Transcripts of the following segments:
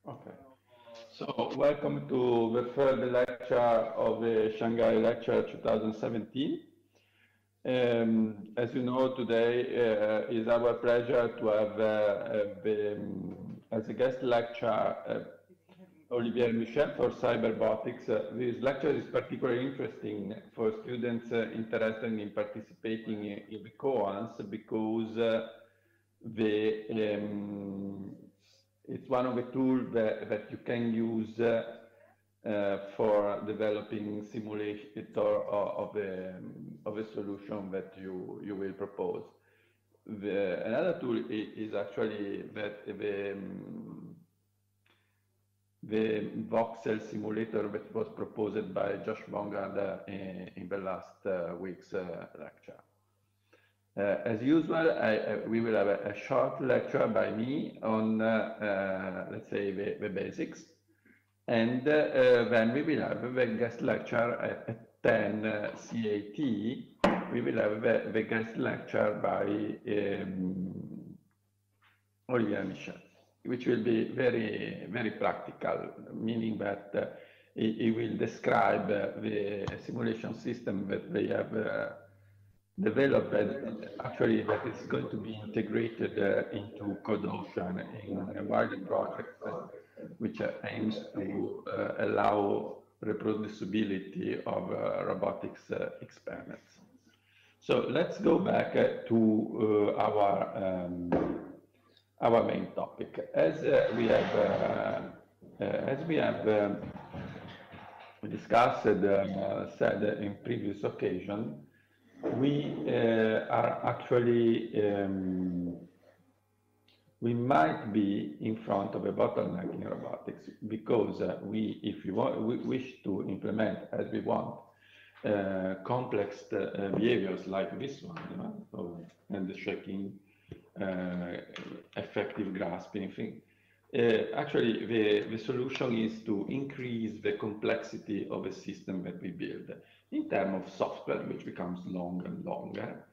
Okay. So, welcome to the third lecture of the Shanghai Lecture 2017. As you know, today is our pleasure to have as a guest lecture Olivier Michel for Cyberbotics. This lecture is particularly interesting for students interested in participating in the COANS because the it's one of the tools that you can use for developing simulator of a solution that you will propose. Another tool is actually that the voxel simulator that was proposed by Josh Bongard in the last week's lecture. As usual, we will have a short lecture by me on, let's say, the basics. And then we will have the guest lecture at 10 CAT. We will have the guest lecture by Olivier Michel, which will be very, very practical, meaning that he will describe the simulation system that they have developed, actually that is going to be integrated into CodeOcean in a wider project which aims to allow reproducibility of robotics experiments. So let's go back to our main topic. As we have discussed, said in previous occasion, we are actually we might be in front of a bottleneck in robotics because if we wish to implement as we want complex behaviors like this one, and the shaking, effective grasping thing. Actually, the solution is to increase the complexity of a system that we build in terms of software, which becomes longer and longer,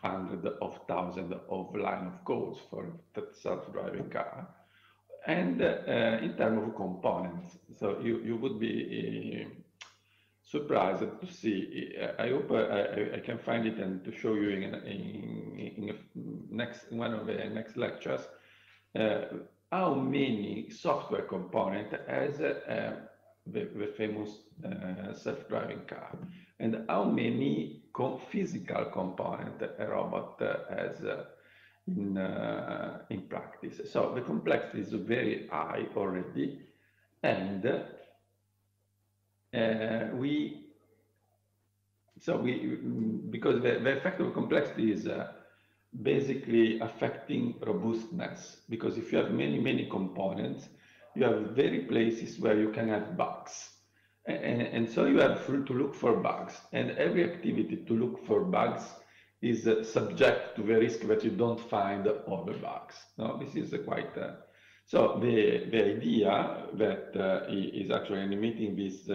hundreds of thousands of lines of codes for that self-driving car, and in terms of components. So you would be surprised to see. I hope I can find it and to show you in one of the next lectures how many software component has the famous self-driving car, and how many physical component a robot has in practice. So the complexity is very high already, and because the effect of complexity is basically affecting robustness, because if you have many components, you have very places where you can have bugs, and so you have to look for bugs, and every activity to look for bugs is subject to the risk that you don't find all the bugs. No, this is quite so the idea that is actually animating this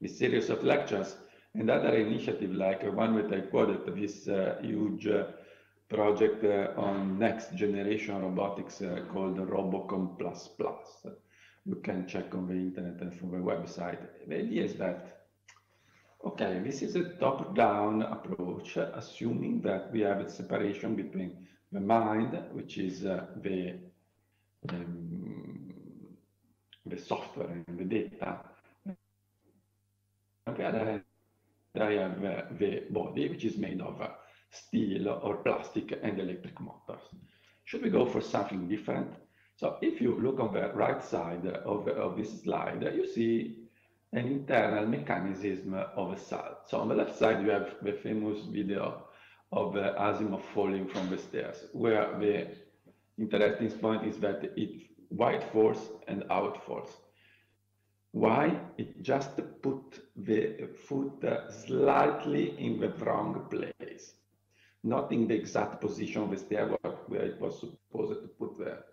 this series of lectures and other initiatives like one that I quoted, this huge project on next generation robotics called Robocom++. You can check on the internet and from the website. The idea is that, okay, this is a top-down approach, assuming that we have a separation between the mind, which is the software and the data. On the other hand, I have the body, which is made of steel or plastic and electric motors. Should we go for something different? So if you look on the right side of this slide, you see an internal mechanism of a cell. So on the left side, you have the famous video of Asimov falling from the stairs, where the interesting point is that it's wide force and out force. Why? It just put the foot slightly in the wrong place, not in the exact position of the stair where it was supposed to put the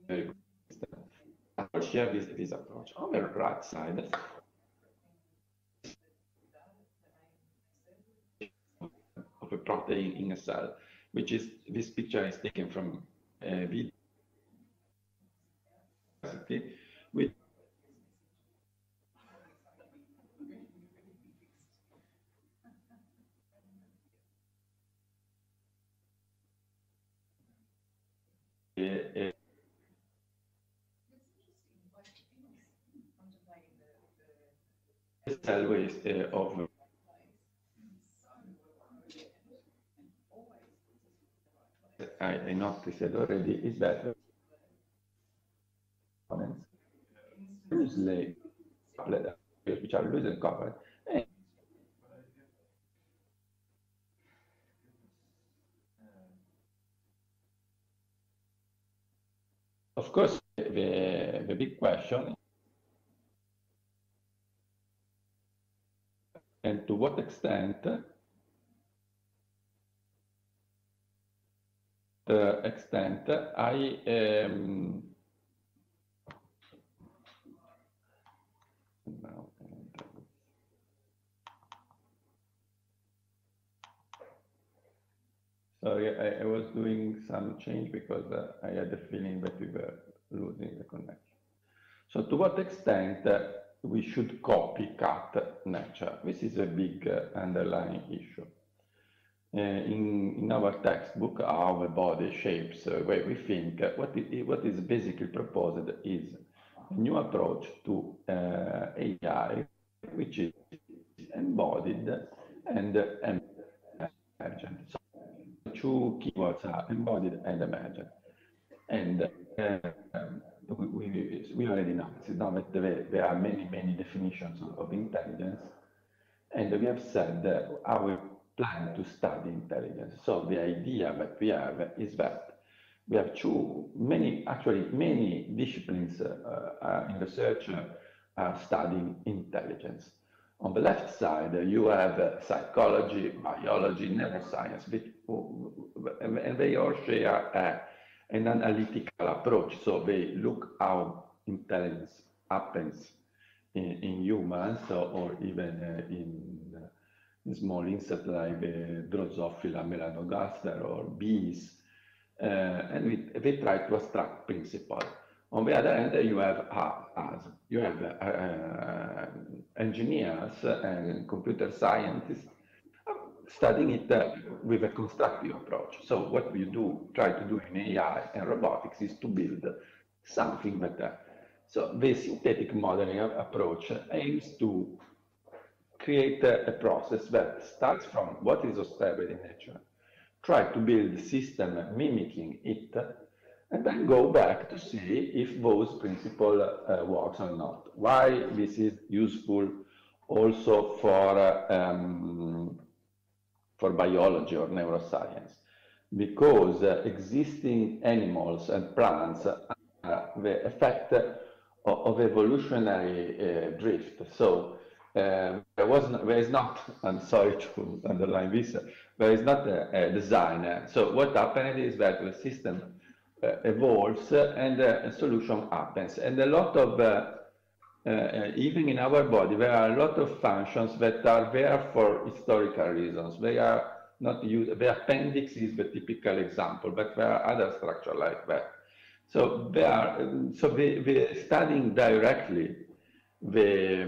very good system. I will share this approach. On the right side, of a protein in a cell, which is, this picture is taken from video, with a cell waste of, I noticed it already, is that components loosely coupled, which are loosely coupled. And of course, the big question, and to what extent I sorry, I was doing some change because I had the feeling that we were losing the connection. So to what extent we should copycat nature? This is a big underlying issue. In our textbook, our body shapes the way we think, what is basically proposed is a new approach to AI, which is embodied and emergent. So two keywords are embodied and emergent. And we already know, that there are many definitions of intelligence, and we have said how we plan to study intelligence. So the idea that we have is that we have many disciplines in research are studying intelligence. On the left side, you have psychology, biology, neuroscience, and they all share an analytical approach. So they look how intelligence happens in humans, or even in small insects like Drosophila melanogaster or bees, and they try to extract principles. On the other hand, you have us. You have engineers and computer scientists studying it with a constructive approach. So what we try to do in AI and robotics is to build something better. So the synthetic modeling approach aims to create a process that starts from what is observed in nature, try to build a system mimicking it, and then go back to see if those principles works or not. Why this is useful also for biology or neuroscience? Because existing animals and plants are the effect of evolutionary drift. So there is not, I'm sorry to underline this, there is not a design. So what happened is that the system evolves and a solution happens. And a lot of, even in our body, there are a lot of functions that are there for historical reasons. They are not used, the appendix is the typical example, but there are other structures like that. So they're studying directly the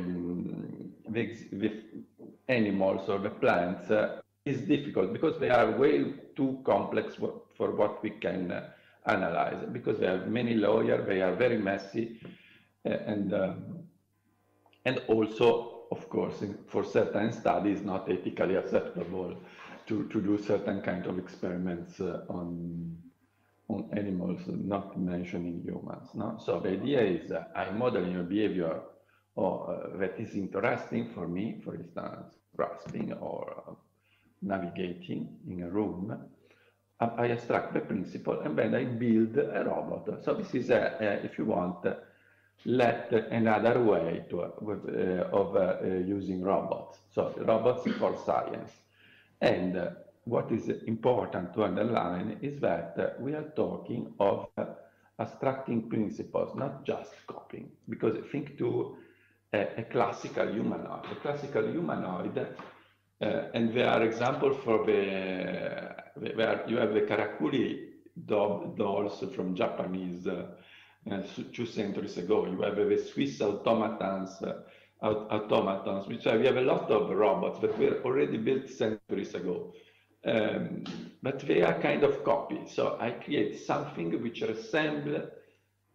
animals or the plants is difficult because they are way too complex for what we can analyze, because they have many layers, they are very messy, and also, of course, for certain studies, not ethically acceptable to do certain kind of experiments on animals, not mentioning humans. No? So the idea is I'm modeling a behavior that is interesting for me, for instance, grasping or navigating in a room. I extract the principle and then I build a robot. So this is, if you want, another way of using robots. So robots for science. And what is important to underline is that we are talking of abstracting principles, not just copying. Because think to a classical humanoid. A classical humanoid, and there are examples for where you have the Karakuri dolls from Japanese 2 centuries ago. You have the Swiss automatons, which we have a lot of robots that were already built centuries ago. But they are kind of copies. So I create something which resembles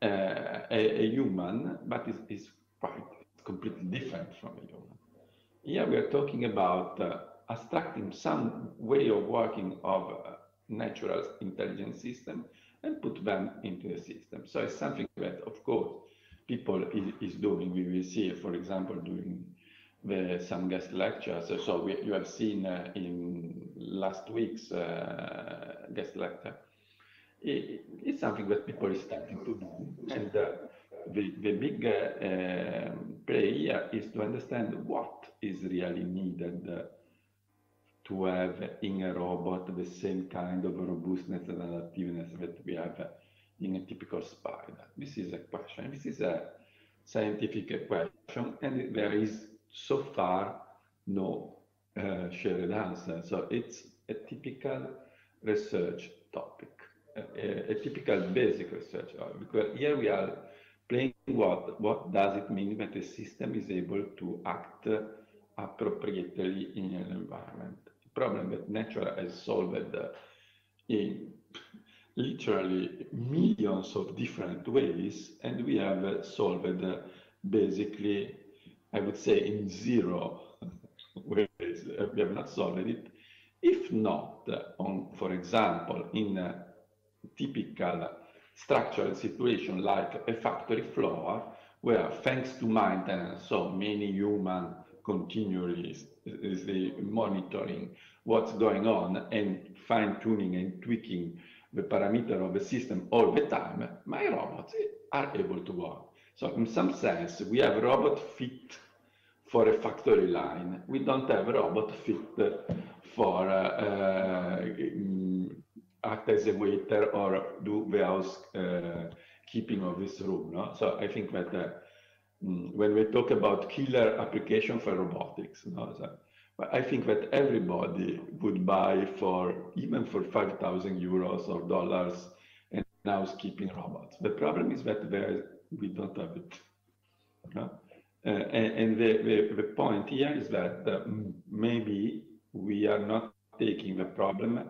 a human, but is quite completely different from a human. Here we are talking about abstracting some way of working of natural intelligence system and put them into the system. So it's something that, of course, people is doing. We will see, for example, during some guest lectures. So you have seen in last week's guest lecture. It's something that people is starting to do. And the big play here is to understand what is really needed to have in a robot the same kind of robustness and adaptiveness that we have in a typical spider. This is a question. This is a scientific question, and there is so far no shared answer. So it's a typical research topic, a typical basic research topic, because here we are playing what does it mean that a system is able to act appropriately in an environment. A problem that nature has solved in literally millions of different ways, and we have solved basically, I would say, in 0 ways. We have not solved it. If not, for example, in a typical structural situation like a factory floor, where thanks to maintenance, so many human continually is monitoring what's going on and fine-tuning and tweaking the parameter of the system all the time, my robots are able to work. So in some sense, we have a robot fit for a factory line. We don't have a robot fit for act as a waiter or do the house keeping of this room. No? So I think that when we talk about killer application for robotics, no? So, I think that everybody would buy even for 5,000 euros or dollars an housekeeping robots. The problem is that we don't have it. No? And the point here is that maybe we are not taking the problem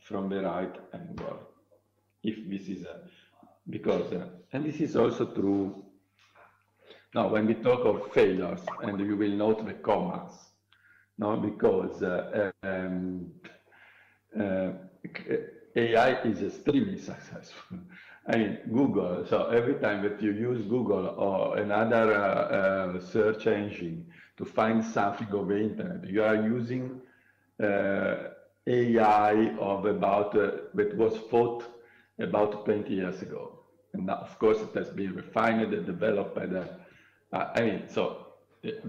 from the right angle. If this is because, and this is also true. Now, when we talk of failures, and you will note the commas, no, because AI is extremely successful. I mean, Google, so every time that you use Google or another search engine to find something over the internet, you are using AI of about, that was thought about 20 years ago. And now, of course, it has been refined and developed. I mean, so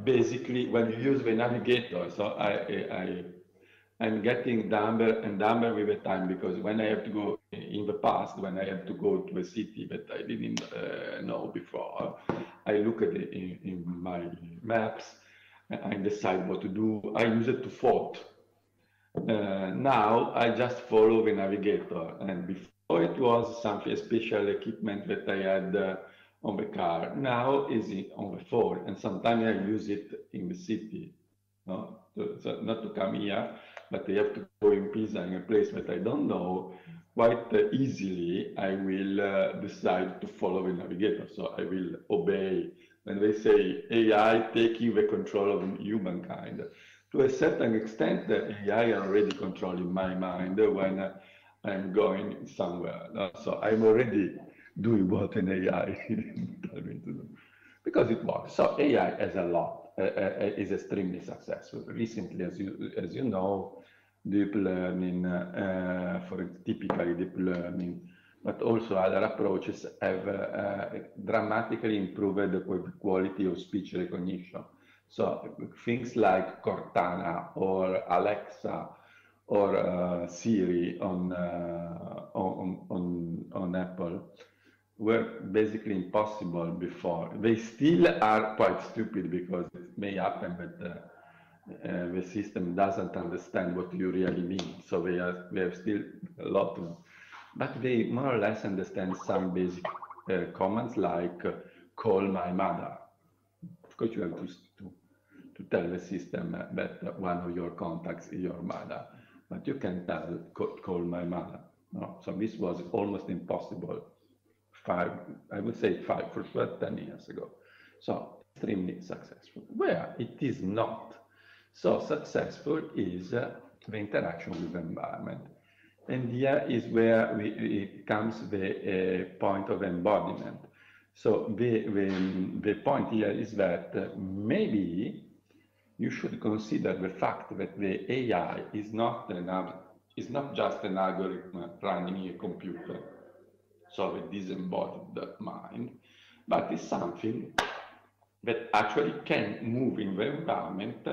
basically, when you use the navigator, so I'm getting dumber and dumber with the time, because when I have to go in the past, when I have to go to a city that I didn't know before, I look at it in my maps, and I decide what to do. I use it to thought. Now I just follow the navigator, and before it was something special equipment that I had on the car. Now is on the phone, and sometimes I use it in the city. No? So not to come here, but I have to go in Pisa, in a place that I don't know. Quite easily, I will decide to follow the navigator. So I will obey when they say AI taking the control of humankind. To a certain extent, the AI are already controlling my mind when I'm going somewhere. No? So I'm already doing what an AI tells me to do, because it works. So AI has a lot, is extremely successful. Recently, as you know, deep learning, for typically deep learning, but also other approaches have dramatically improved the quality of speech recognition. So things like Cortana or Alexa or Siri on Apple were basically impossible before. They still are quite stupid because it may happen that the system doesn't understand what you really mean. So they have still a lot of, but they more or less understand some basic commands like call my mother. Of course, you have to tell the system that one of your contacts is your mother, but you can tell call my mother. No? So this was almost impossible I would say 10 years ago. So extremely successful. Where it is not so successful is the interaction with the environment. And here is where it comes the point of embodiment. So the point here is that maybe you should consider the fact that the AI is not just an algorithm running a computer, so a disembodied mind, but it's something that actually can move in the environment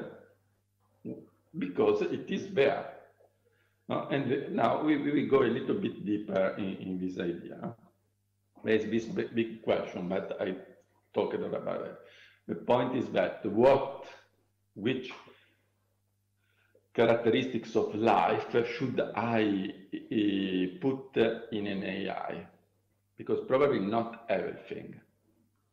because it is there. And now we go a little bit deeper in this idea. There's this big question, but I talked about it. The point is that which characteristics of life should I put in an AI? Because probably not everything.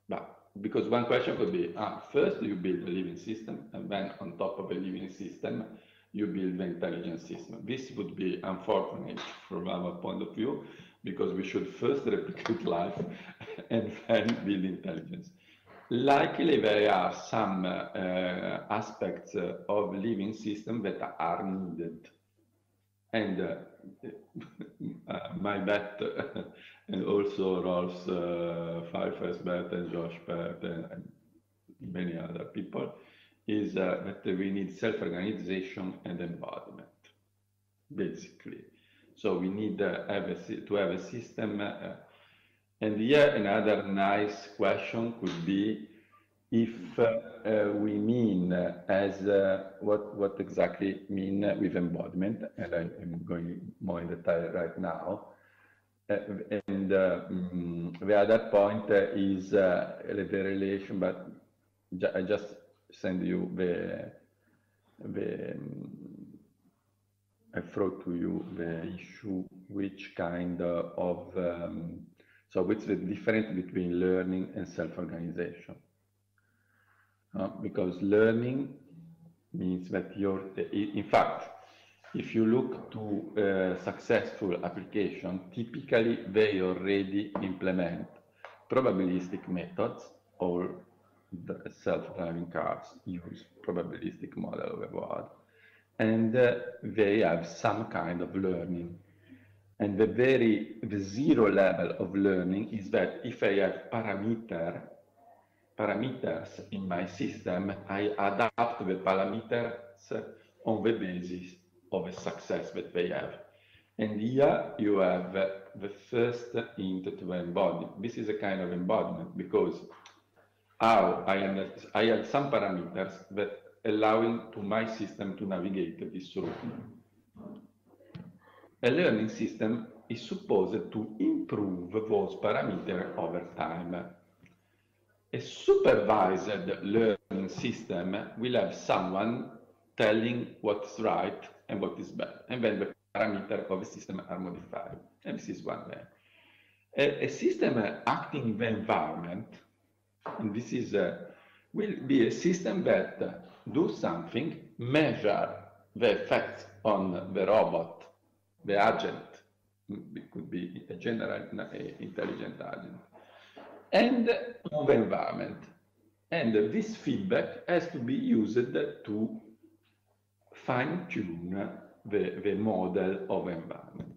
But because one question could be, first you build a living system, and then on top of a living system, you build the intelligent system. This would be unfortunate from our point of view, because we should first replicate life and then build intelligence. Likely there are some aspects of living system that are needed. And my bet, and also Rolf's Pfeiffer's bet, and Josh bet, and many other people, is that we need self-organization and embodiment, basically. So we need to have a system. And here another nice question could be if we mean as what exactly mean with embodiment, and I'm going more in detail right now. And the other point is the relation, but I just send you I throw to you the issue, which kind of so what's the difference between learning and self-organization? Because learning means that in fact, if you look to successful application, typically they already implement probabilistic methods, or the self-driving cars use probabilistic model of the world, and they have some kind of learning. And the zero level of learning is that if I have parameters in my system, I adapt the parameters on the basis of a success that they have. And here you have the first hint to embody. This is a kind of embodiment, because I have some parameters that allowing to my system to navigate this route. A learning system is supposed to improve those parameters over time. A supervised learning system will have someone telling what's right and what is bad, and then the parameters of the system are modified. And this is one way. A system acting in the environment, and this is will be a system that does something, measure the effects on the robot, the agent, it could be a general intelligent agent, and on the environment. And this feedback has to be used to fine-tune the model of environment.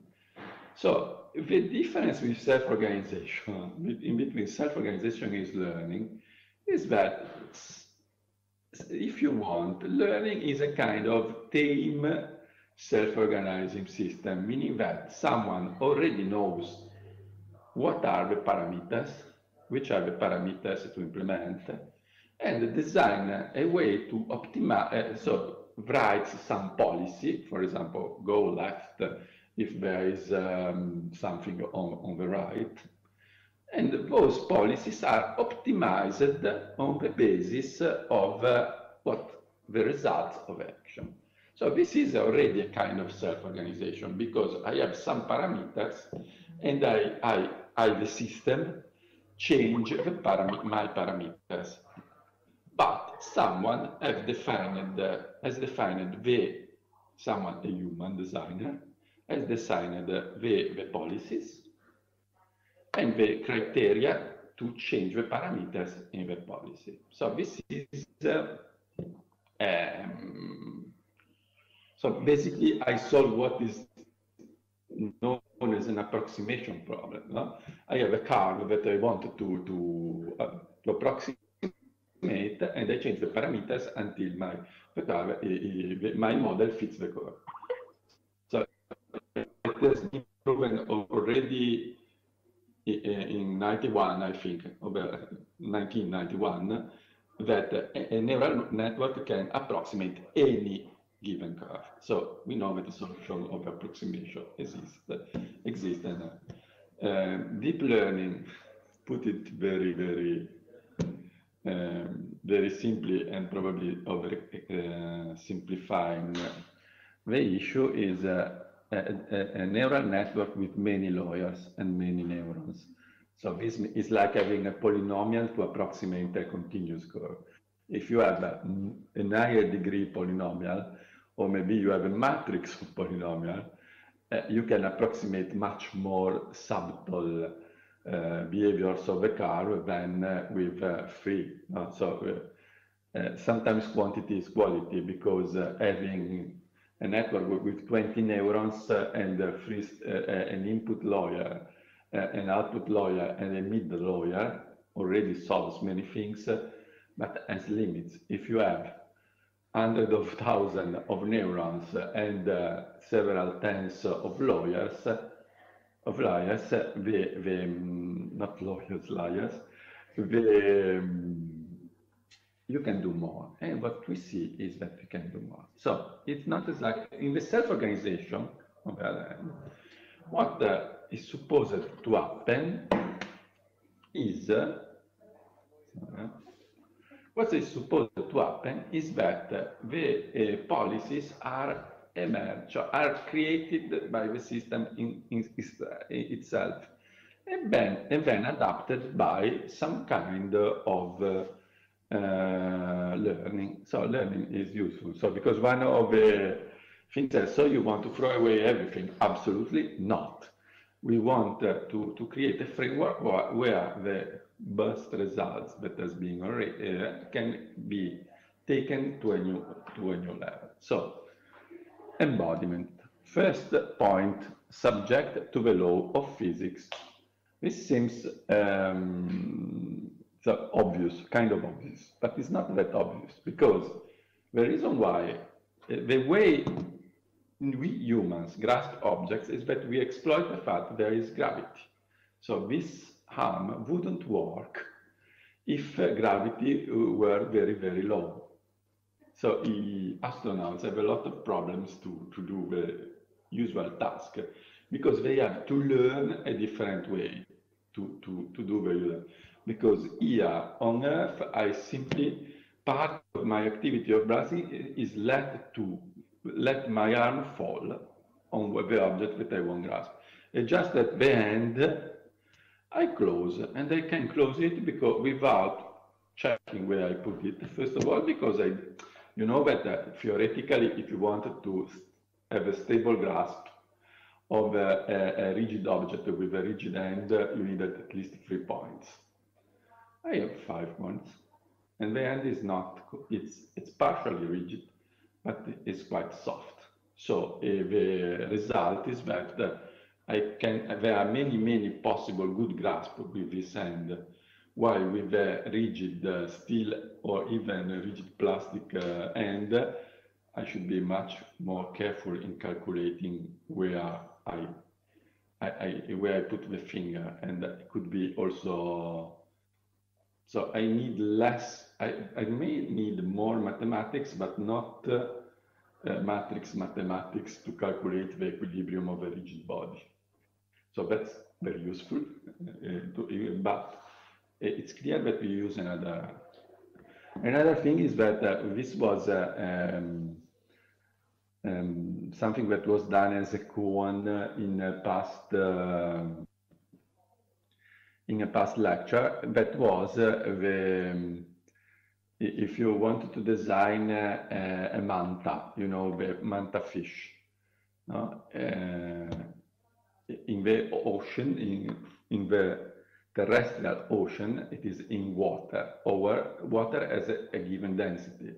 So the difference with self-organization, in between self-organization is learning, is that if you want, learning is a kind of tame self-organizing system, meaning that someone already knows what are the parameters, which are the parameters to implement, and design a way to optimize, so writes some policy, for example, go left if there is something on the right, And those policies are optimized on the basis of what the results of action. So this is already a kind of self-organization because I have some parameters and the system, change my parameters. But someone has defined someone, a human designer, has designed the policies and the criteria to change the parameters in the policy. So this is, so basically I solve what is known as an approximation problem. No? I have a curve that I want to approximate, and I change the parameters until my model fits the curve. So it has been proven already in 91, I think, over 1991, that a neural network can approximate any given curve. So we know that the solution of approximation exists. And deep learning, put it very, very, very simply and probably over simplifying the issue, is a neural network with many layers and many neurons. So this is like having a polynomial to approximate a continuous curve. If you have a higher degree polynomial, or maybe you have a matrix of polynomial, you can approximate much more subtle behaviors of the curve than with three. Sometimes quantity is quality, because having a network with 20 neurons and an input layer, an output layer, and a mid layer already solves many things, but has limits. If you have hundreds of thousands of neurons and several tens of layers, you can do more. And what we see is that we can do more. So it's not as like in the self-organization, on the other hand, what is supposed to happen is that the policies are created by the system itself, and then adapted by some kind of learning. So learning is useful. So because one of the things is, so you want to throw away everything? Absolutely not. We want to create a framework where the best results that has been already can be taken to a new level. So embodiment. First point, subject to the law of physics. This seems so obvious, kind of obvious, but it's not that obvious, because the reason why, the way we humans grasp objects is that we exploit the fact there is gravity. So this harm wouldn't work if gravity were very, very low. So astronauts have a lot of problems to do the usual task, because they have to learn a different way to do the usual. Because here on Earth, part of my activity of grasping is let my arm fall on the object that I want to grasp. It's just at the end, I close, and I can close it without checking where I put it. First of all, because you know that theoretically, if you wanted to have a stable grasp of a rigid object with a rigid end, you needed at least 3 points. I have 5 points, and the end is not, it's partially rigid, but it's quite soft. So the result is that there are many possible good grasp with this end, while with the rigid steel or even a rigid plastic end, I should be much more careful in calculating where I put the finger, and it could be also. So I need less. I may need more mathematics, but not matrix mathematics to calculate the equilibrium of a rigid body. So that's very useful, but it's clear that we use another. Another thing is that this was something that was done as a koan in a past lecture. That was if you wanted to design a manta, you know, the manta fish, no? In the ocean, in the terrestrial ocean, it is in water, over water has a given density.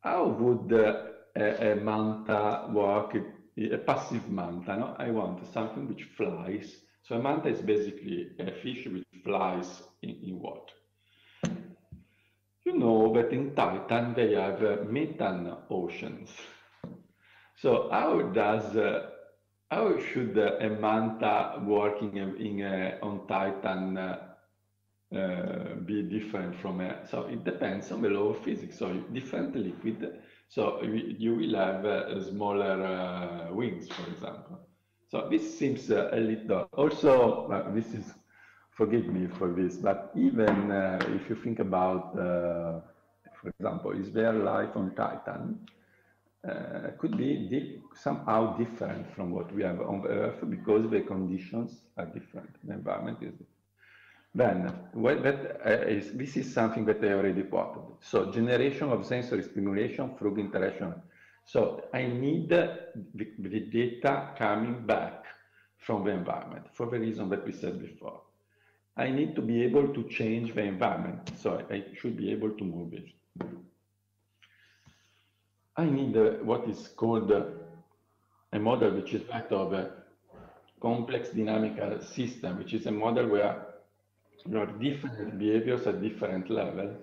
How would a manta work, a passive manta? No? I want something which flies. So a manta is basically a fish which flies in water. You know that in Titan they have methane oceans. So how should a manta working on Titan be different from so it depends on the law of physics. So different liquid, so you will have smaller wings, for example. So this seems a little, also, this is, forgive me for this, but even if you think about, for example, is there life on Titan? Could be somehow different from what we have on the Earth because the conditions are different, the environment is different. Then, this is something that I already quoted. So, generation of sensory stimulation through interaction. So, I need the data coming back from the environment for the reason that we said before. I need to be able to change the environment. So, I should be able to move it. I need what is called a model which is that of a complex dynamical system, which is a model where there are different behaviors at different levels,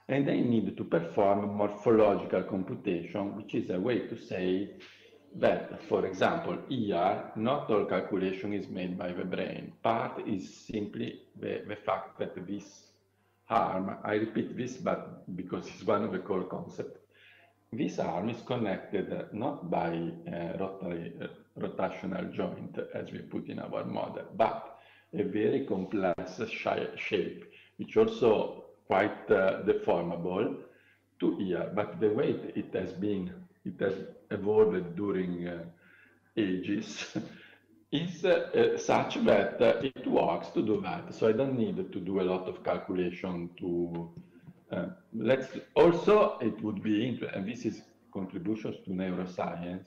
and I need to perform morphological computation, which is a way to say that, for example, here, not all calculation is made by the brain. Part is simply the fact that this arm, I repeat this, but because it's one of the core concepts, this arm is connected not by rotational joint, as we put in our model, but a very complex shape, which also quite deformable to here. But the way it has evolved during ages is such that it works to do that. So I don't need to do a lot of calculation to also, it would be interesting, and this is contributions to neuroscience,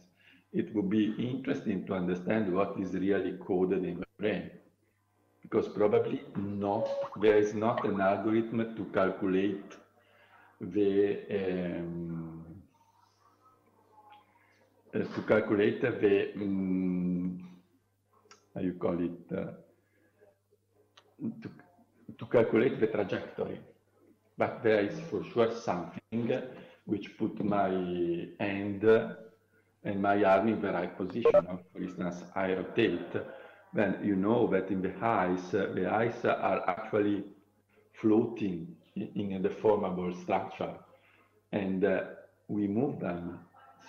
it would be interesting to understand what is really coded in the brain. Because probably there is not an algorithm to calculate the how you call it, to calculate the trajectory. But there is for sure something which put my hand and my arm in the right position. For instance, I rotate, then you know that in the eyes are actually floating in a deformable structure, and we move them.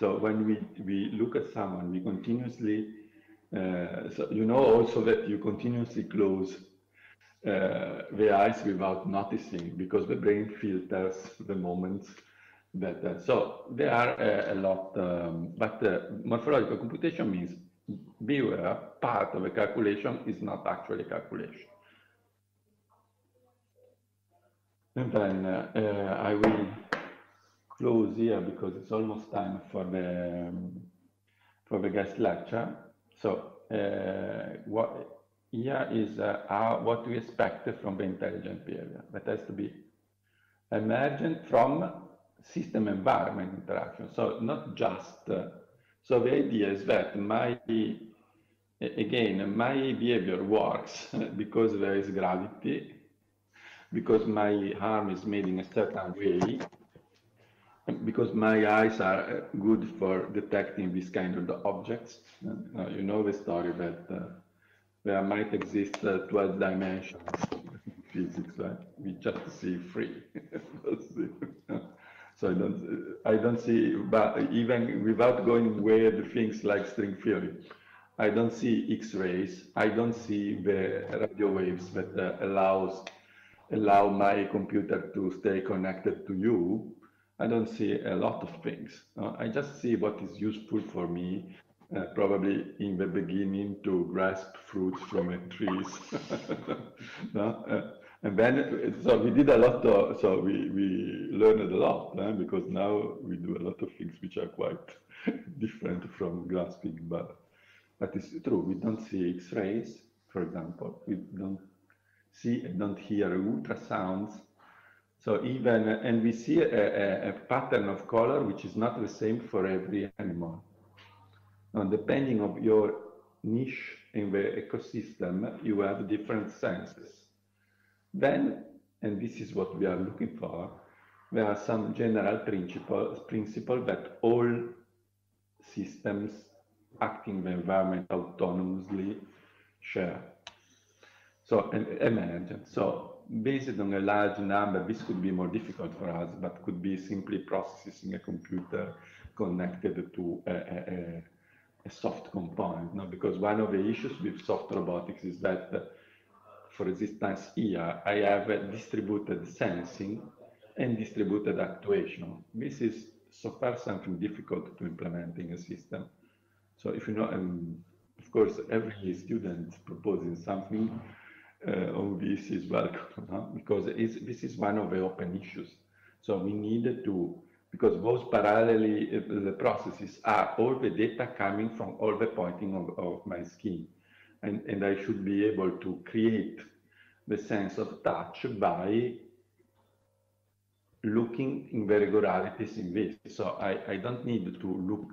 So when we look at someone, we continuously, so you know also that you continuously close the eyes without noticing, because the brain filters the moments that, so there are a lot, but morphological computation means beware, part of a calculation is not actually calculation. And then I will close here because it's almost time for the guest lecture. So here is what we expect from the intelligent behavior. That has to be emergent from system environment interaction. So not just, so the idea is that my behavior works because there is gravity, because my arm is made in a certain way, because my eyes are good for detecting this kind of objects. You know the story that there might exist 12 dimensions in physics, right? We just see 3. So I don't see, but even without going weird things like string theory, I don't see X-rays. I don't see the radio waves that allow my computer to stay connected to you. I don't see a lot of things. I just see what is useful for me, probably in the beginning to grasp fruits from a trees. No? And then, so we did a lot of, so we learned a lot, because now we do a lot of things which are quite different from grasping, but it's true. We don't see X-rays, for example. We don't see and don't hear ultrasounds. So even, and we see a pattern of color which is not the same for every animal. Now, depending on your niche in the ecosystem, you have different senses. Then, and this is what we are looking for, there are some general principles that all systems acting in the environment autonomously share. So, and emerge. So, based on a large number, this could be more difficult for us, but could be simply processing a computer connected to a soft component. No? Because one of the issues with soft robotics is that, for instance, here I have a distributed sensing and distributed actuation. This is so far something difficult to implement in a system. So if you know, of course, every student proposing something on this is welcome, no? Because this is one of the open issues. So we needed to, because those parallelly, the processes are all the data coming from all the pointing of my skin. And I should be able to create the sense of touch by looking in the regularities in this. So I don't need to look,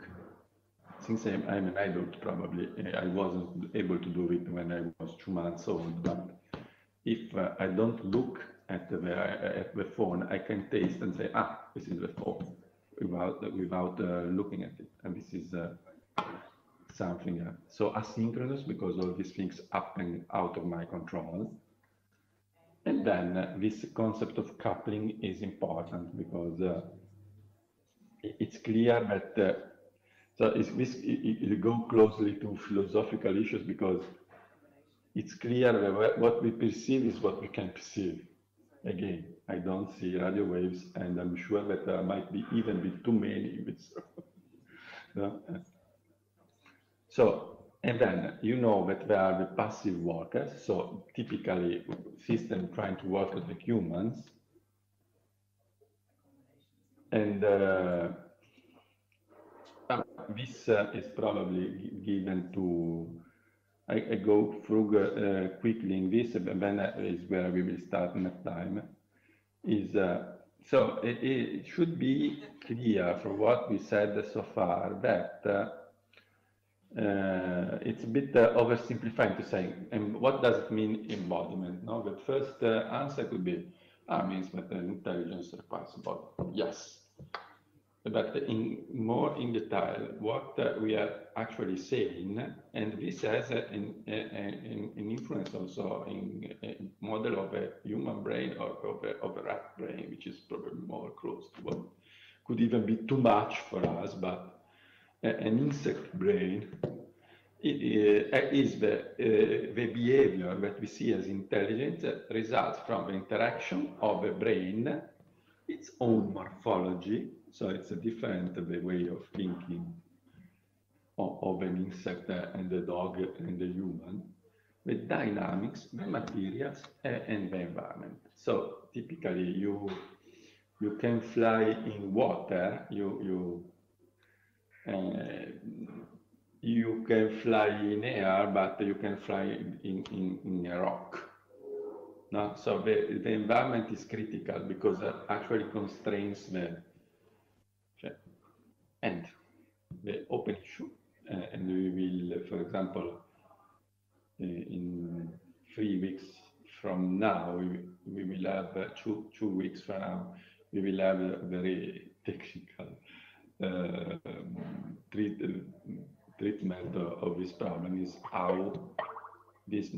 since I'm an adult probably, I wasn't able to do it when I was 2 months old, but if I don't look at the phone, I can taste and say, ah, this is the phone, without looking at it. And this is something so asynchronous, because all these things happen out of my control. And then this concept of coupling is important, because it's clear that so it go closely to philosophical issues, because it's clear that what we perceive is what we can perceive. Again, I don't see radio waves, and I'm sure that there might be even be too many. No? So, and then you know that there are the passive workers, so typically system trying to work with the humans. And this is probably given to, I go through quickly in this, and then is where we will start next time. Is so it should be clear for what we said so far that it's a bit oversimplifying to say, and what does it mean embodiment? No, the first answer could be, means that the intelligence requires a body. Yes, but more in detail, what we are actually saying, and this has an influence also in a model of a human brain or of a rat brain, which is probably more close to what could even be too much for us, but an insect brain is the behavior that we see as intelligent that results from the interaction of a brain, its own morphology. So it's a different way of thinking of an insect and the dog and the human, the dynamics, the materials, and the environment. So typically you can fly in water, you can fly in air, but you can fly in a rock. No? So the environment is critical, because it actually constrains the open issue. And we will, for example, in 3 weeks from now, we will have 2 weeks from now, we will have a very technical treatment of this problem, is how this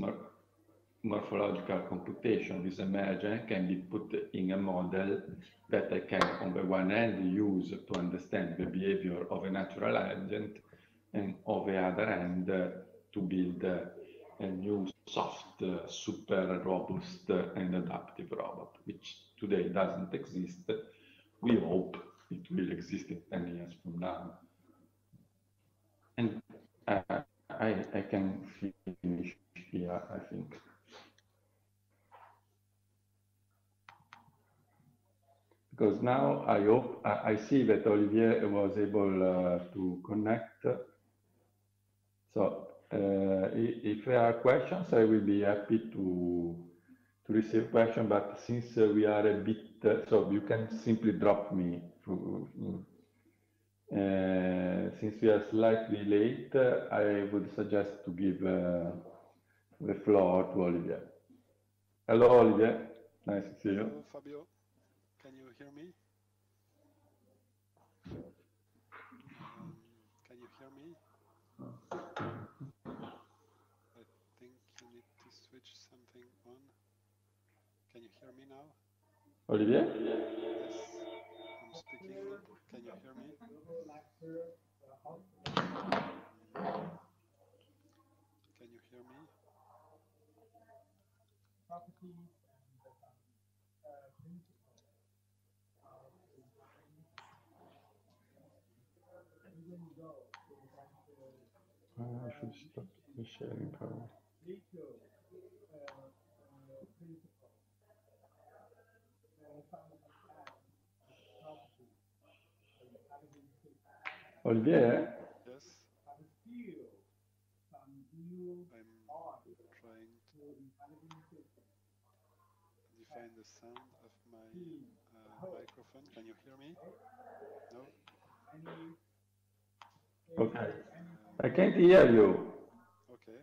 morphological computation, this emergence, can be put in a model that I can, on the one hand, use to understand the behavior of a natural agent, and on the other hand, to build a new soft, super robust and adaptive robot, which today doesn't exist. We hope it will exist in 10 years from now. And I can finish here, I think. Because now I hope, I see that Olivier was able to connect. So if there are questions, I will be happy to receive questions, but since we are a bit, so you can simply drop me. Since we are slightly late, I would suggest to give the floor to Olivier. Hello, Olivier. Nice to see you. Hello, Fabio. Can you hear me? Can you hear me? I think you need to switch something on. Can you hear me now? Olivier? Yes, I'm speaking. Can you hear me? Can you hear me? I should stop the sharing probably. Olivier? Yes. I'm trying to define the sound of my microphone. Can you hear me? No? Okay. I can't hear you. Okay.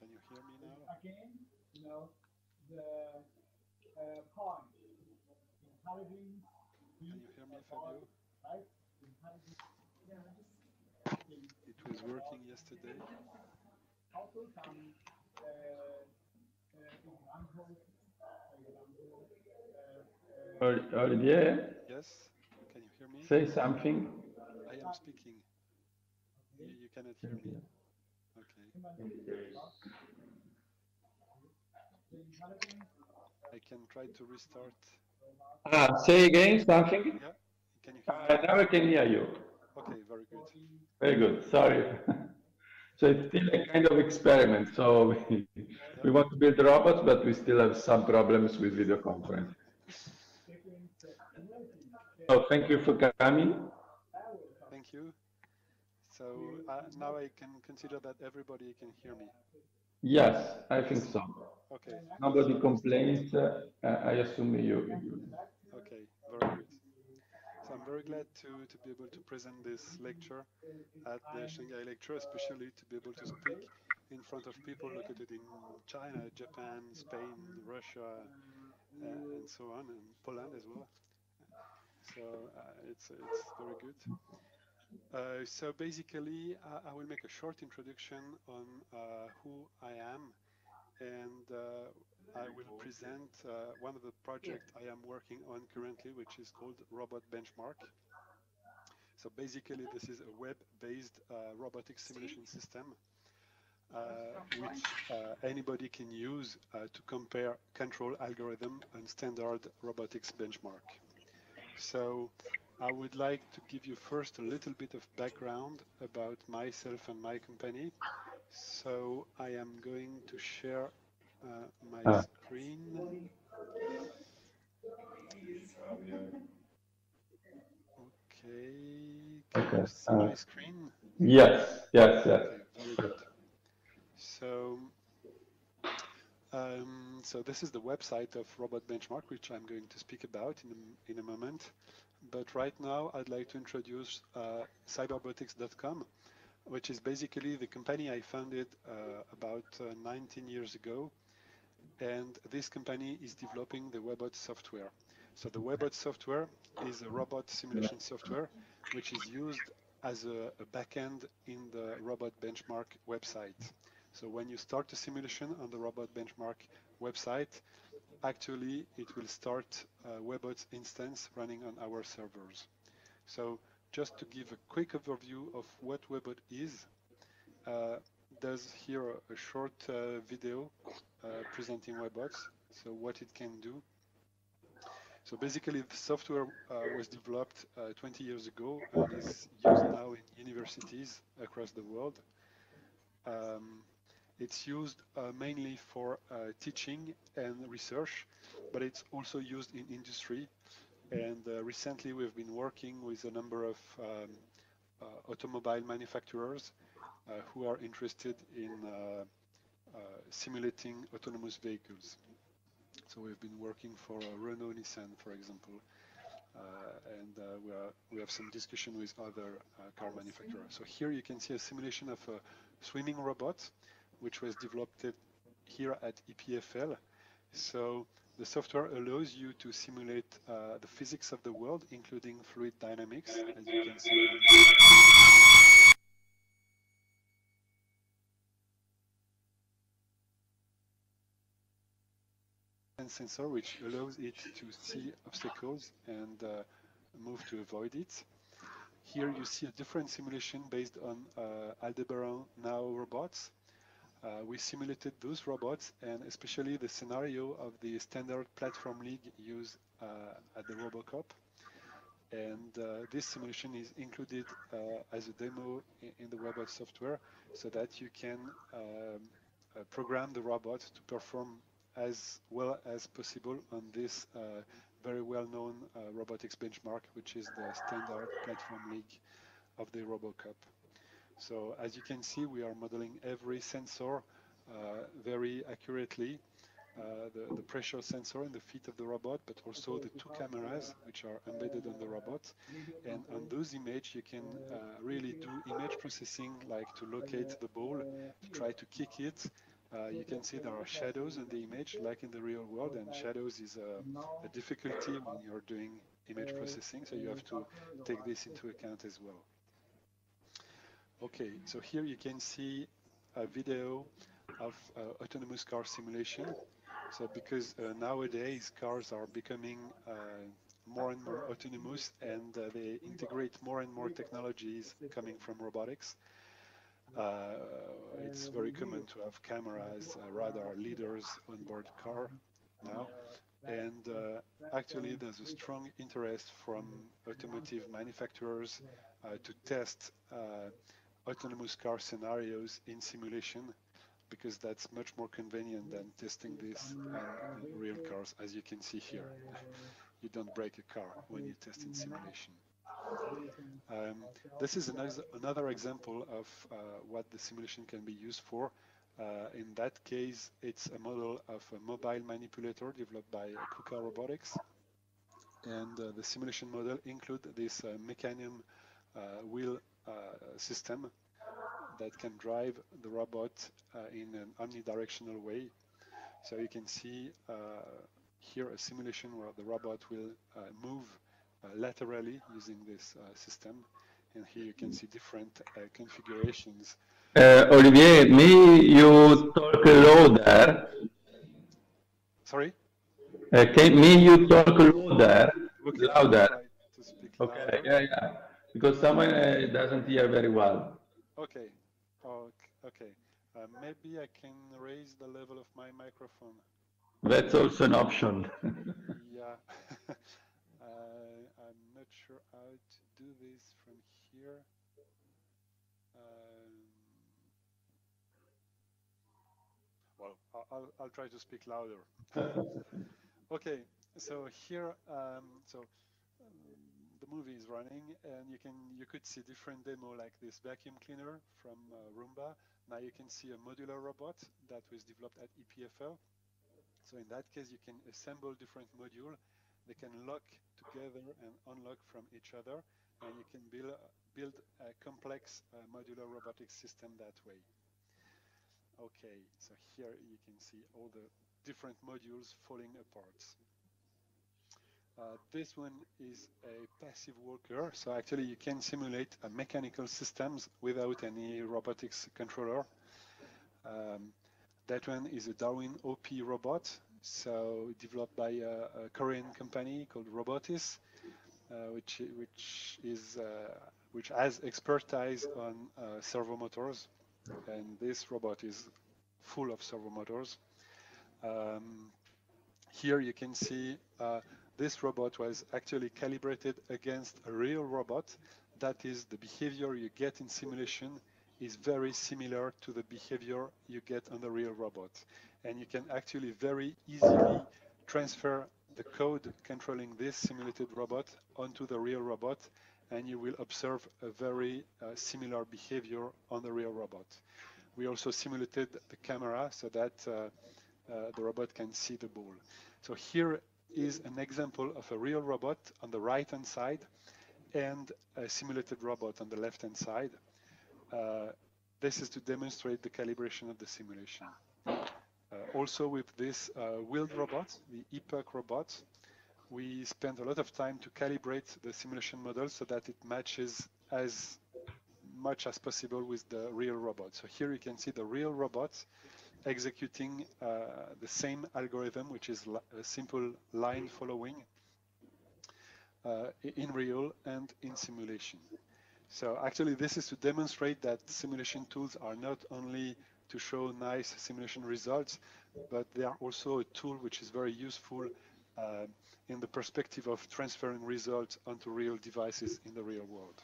Can you hear me now? Can you hear me, Fabio? It was working yesterday. Olivier? Yes? Can you hear me? Say something. I am speaking. You cannot hear me. Okay. I can try to restart. Say again something. Yeah? Can you hear me? Now I can hear you. Okay, very good. Very good. Sorry. So it's still a kind of experiment. So we want to build robots, but we still have some problems with video conference. So thank you for coming. Thank you. So now I can consider that everybody can hear me. Yes, I think so. Okay. Nobody complains. I assume you. Okay, very good. So I'm very glad to be able to present this lecture at the Shanghai Lecture, especially to be able to speak in front of people located in China, Japan, Spain, Russia, and so on, and Poland as well. So it's very good. So basically, I will make a short introduction on who I am, and I will present one of the projects I am working on currently, which is called Robot Benchmark. So basically, this is a web-based robotic simulation system, which anybody can use to compare control algorithm and standard robotics benchmark. So I would like to give you first a little bit of background about myself and my company. So I am going to share my screen. Okay, can you see my screen? Yes. Okay, very good. So, so this is the website of Robot Benchmark, which I'm going to speak about in a moment. But right now, I'd like to introduce cyberrobotics.com, which is basically the company I founded about 19 years ago. And this company is developing the Webot software. So the Webot software is a robot simulation software, which is used as a backend in the Robot Benchmark website. So when you start a simulation on the Robot Benchmark website, actually it will start a WebHot instance running on our servers. So just to give a quick overview of what WebHot is, there's here a short video presenting WebHot, so what it can do. So basically, the software was developed 20 years ago and is used now in universities across the world. It's used mainly for teaching and research, but it's also used in industry. And recently, we've been working with a number of automobile manufacturers who are interested in simulating autonomous vehicles. So we've been working for Renault Nissan, for example, and we have some discussion with other car manufacturers. So here you can see a simulation of a swimming robot, which was developed here at EPFL. So the software allows you to simulate the physics of the world, including fluid dynamics, as you can see. And sensor, which allows it to see obstacles and move to avoid it. Here you see a different simulation based on Aldebaran Now robots. We simulated those robots and especially the scenario of the standard platform league used at the RoboCup. And this simulation is included as a demo in the WebHot software so that you can program the robot to perform as well as possible on this very well-known robotics benchmark, which is the standard platform league of the RoboCup. So as you can see, we are modeling every sensor very accurately, the pressure sensor in the feet of the robot, but also the two cameras which are embedded on the robot. And on those images, you can really do image processing, like to locate the ball, to try to kick it. You can see there are shadows in the image, like in the real world, and shadows is a difficulty when you're doing image processing, so you have to take this into account as well. Okay, so here you can see a video of autonomous car simulation. So because nowadays cars are becoming more and more autonomous and they integrate more and more technologies coming from robotics. It's very common to have cameras, radar, lidars on board car now. And actually there's a strong interest from automotive manufacturers to test autonomous car scenarios in simulation, because that's much more convenient than testing this in real cars, as you can see here. You don't break a car when you test in simulation. This is another example of what the simulation can be used for. In that case, it's a model of a mobile manipulator developed by KUKA Robotics. And the simulation model includes this Mecanum wheel system that can drive the robot in an omnidirectional way. So you can see here a simulation where the robot will move laterally using this system. And here you can see different configurations. Olivier, may you talk low there? Sorry? May you talk low there? Okay, louder. try to speak Okay, louder. yeah. Because someone doesn't hear very well. Okay, okay. Maybe I can raise the level of my microphone. That's also an option. Yeah. I'm not sure how to do this from here. Well, I'll try to speak louder. Okay, so here, the movie is running, and you could see different demo like this vacuum cleaner from Roomba. Now you can see a modular robot that was developed at EPFL. So in that case, you can assemble different modules. They can lock together and unlock from each other, and you can build a complex modular robotic system that way. Okay, so here you can see all the different modules falling apart. This one is a passive walker, so actually you can simulate mechanical systems without any robotics controller. That one is a Darwin OP robot. so developed by a Korean company called Robotis, which has expertise on servo motors, and this robot is full of servo motors. Here you can see this robot was actually calibrated against a real robot. That is, the behavior you get in simulation is very similar to the behavior you get on the real robot. And you can actually very easily transfer the code controlling this simulated robot onto the real robot, and you will observe a very similar behavior on the real robot. We also simulated the camera so that the robot can see the ball. So here is an example of a real robot on the right-hand side and a simulated robot on the left-hand side. This is to demonstrate the calibration of the simulation. Also with this wheeled robot, the Epoch robot, we spent a lot of time to calibrate the simulation model so that it matches as much as possible with the real robot. So here you can see the real robot executing the same algorithm, which is a simple line following in real and in simulation. So actually this is to demonstrate that simulation tools are not only to show nice simulation results, but they are also a tool which is very useful in the perspective of transferring results onto real devices in the real world.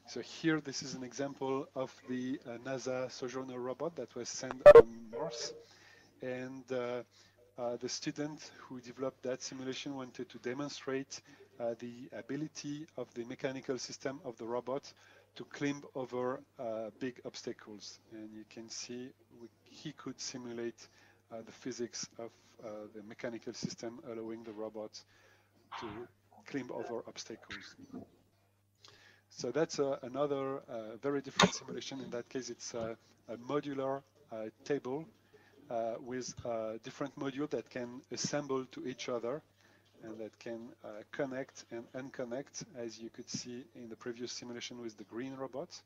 So here, this is an example of the NASA Sojourner robot that was sent on Mars. And the student who developed that simulation wanted to demonstrate the ability of the mechanical system of the robot to climb over big obstacles. And you can see he could simulate the physics of the mechanical system, allowing the robot to climb over obstacles. So that's another very different simulation. In that case, it's a modular table with different modules that can assemble to each other and that can connect and unconnect, as you could see in the previous simulation with the green robot.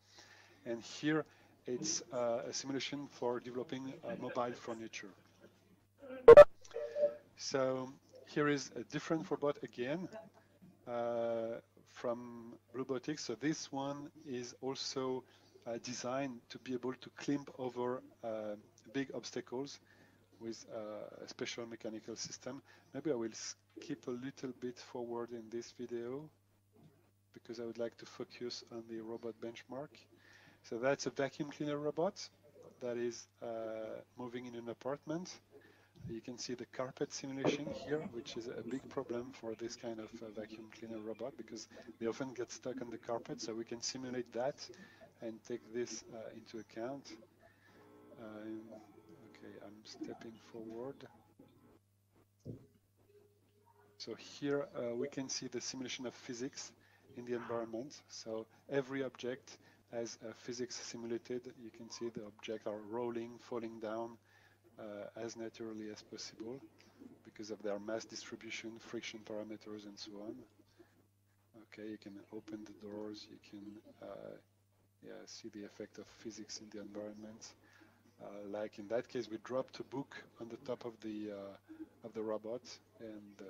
And here, it's a simulation for developing mobile furniture. So here is a different robot again. From Bluebotics. So this one is also designed to be able to climb over big obstacles with a special mechanical system. Maybe I will skip a little bit forward in this video because I would like to focus on the robot benchmark. So that's a vacuum cleaner robot that is moving in an apartment. You can see the carpet simulation here, which is a big problem for this kind of vacuum cleaner robot because they often get stuck on the carpet. So we can simulate that and take this into account. Okay, I'm stepping forward. So here we can see the simulation of physics in the environment. So every object has physics simulated. You can see the objects are rolling, falling down, as naturally as possible because of their mass distribution, friction parameters, and so on. Okay, you can open the doors, you can see the effect of physics in the environment. Like in that case, we dropped a book on the top of the robot, and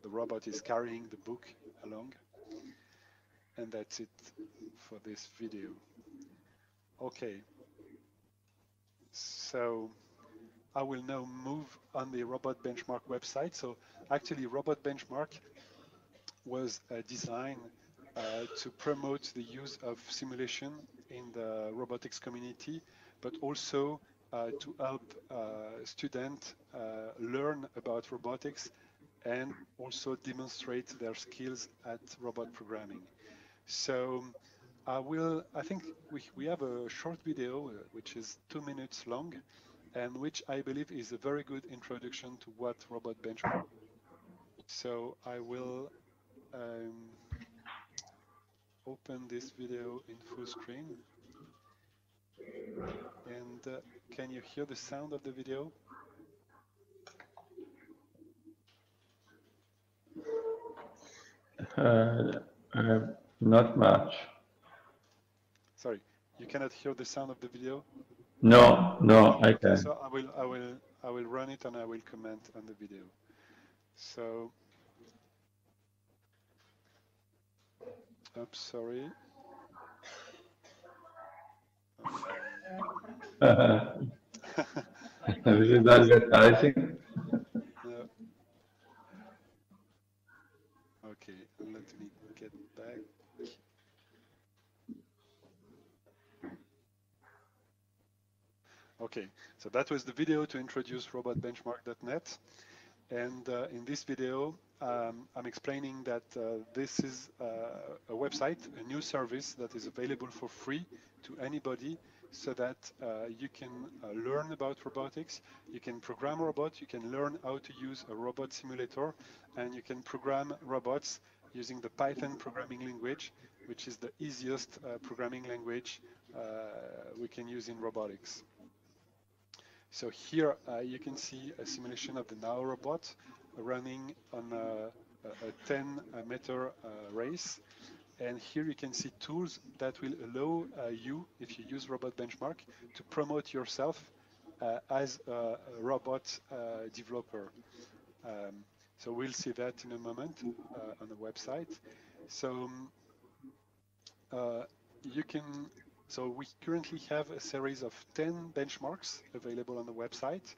the robot is carrying the book along. And that's it for this video. Okay, so I will now move on the Robot Benchmark website. So actually, Robot Benchmark was designed to promote the use of simulation in the robotics community, but also to help students learn about robotics and also demonstrate their skills at robot programming. So I think we have a short video, which is 2 minutes long, and which I believe is a very good introduction to what Robot Benchmark is. So I will open this video in full screen. And can you hear the sound of the video? Not much. Sorry, you cannot hear the sound of the video? No, I can. So I I will run it and I will comment on the video. So, oops, sorry. This is advertising. No. Okay, let me get back. Okay, so that was the video to introduce robotbenchmark.net. And in this video, I'm explaining that this is a website, a new service that is available for free to anybody, so that you can learn about robotics, you can program robots, you can learn how to use a robot simulator, and you can program robots using the Python programming language, which is the easiest programming language we can use in robotics. So here you can see a simulation of the Now robot running on a 10-meter race. And here you can see tools that will allow you, if you use Robot Benchmark, to promote yourself as a robot developer. So we'll see that in a moment on the website. So you can. So we currently have a series of 10 benchmarks available on the website,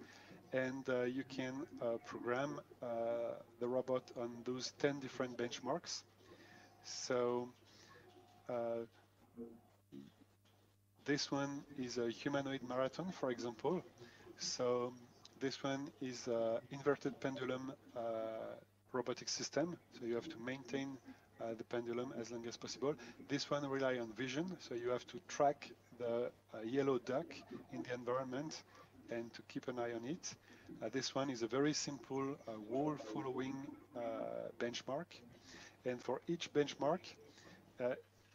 and you can program the robot on those 10 different benchmarks. So this one is a humanoid marathon, for example. So this one is an inverted pendulum robotic system. So you have to maintain the pendulum as long as possible. This one relies on vision, so you have to track the yellow duck in the environment and to keep an eye on it. This one is a very simple wall following benchmark. And for each benchmark,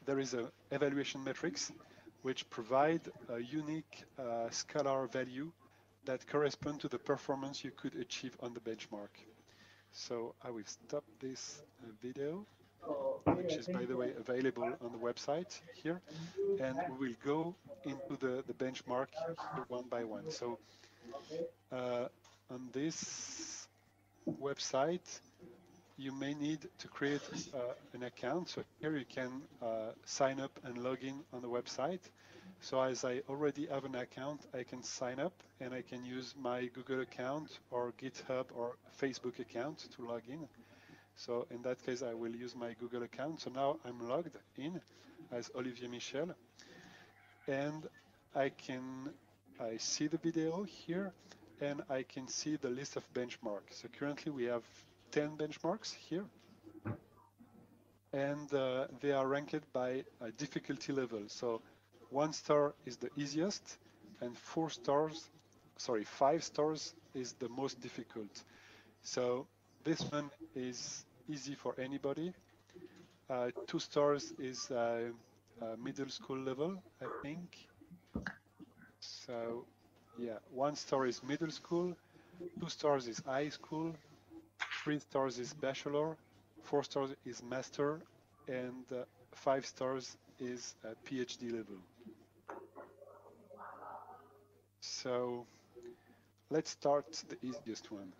there is an evaluation matrix which provide a unique scalar value that correspond to the performance you could achieve on the benchmark. So I will stop this video, which is, by the way, available on the website here, and we will go into the benchmark here one by one. So on this website, you may need to create an account. So here you can sign up and log in on the website. So as I already have an account, I can sign up and I can use my Google account or GitHub or Facebook account to log in. So in that case, I will use my Google account. So now I'm logged in as Olivier Michel, and I see the video here, and I can see the list of benchmarks. So currently we have 10 benchmarks here, and they are ranked by a difficulty level. So 1 star is the easiest, and 5 stars is the most difficult. So this one is easy for anybody. 2 stars is middle school level, I think. So yeah, 1 star is middle school, 2 stars is high school, 3 stars is bachelor, 4 stars is master, and 5 stars is PhD level. So let's start the easiest one.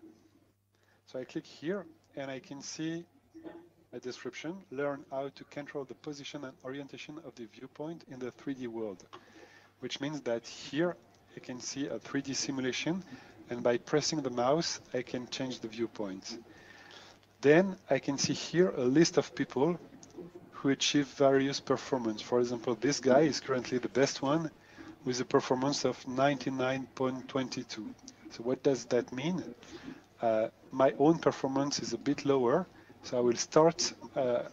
So I click here and I can see a description: learn how to control the position and orientation of the viewpoint in the 3D world, which means that here I can see a 3D simulation, and by pressing the mouse I can change the viewpoint. Then I can see here a list of people who achieve various performance. For example, this guy is currently the best one with a performance of 99.22. So what does that mean? My own performance is a bit lower, so I will start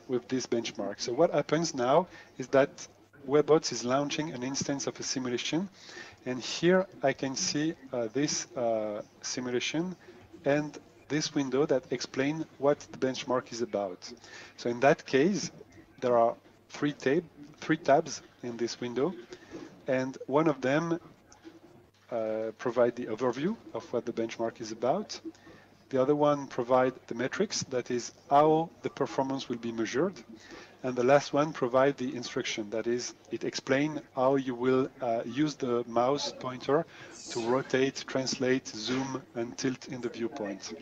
with this benchmark. So what happens now is that Webbots is launching an instance of a simulation, and here I can see this simulation and this window that explain what the benchmark is about. So in that case, there are three tabs in this window, and one of them provide the overview of what the benchmark is about. The other one provide the metrics, that is how the performance will be measured. And the last one provide the instruction, that is, it explain how you will use the mouse pointer to rotate, translate, zoom, and tilt in the viewpoint.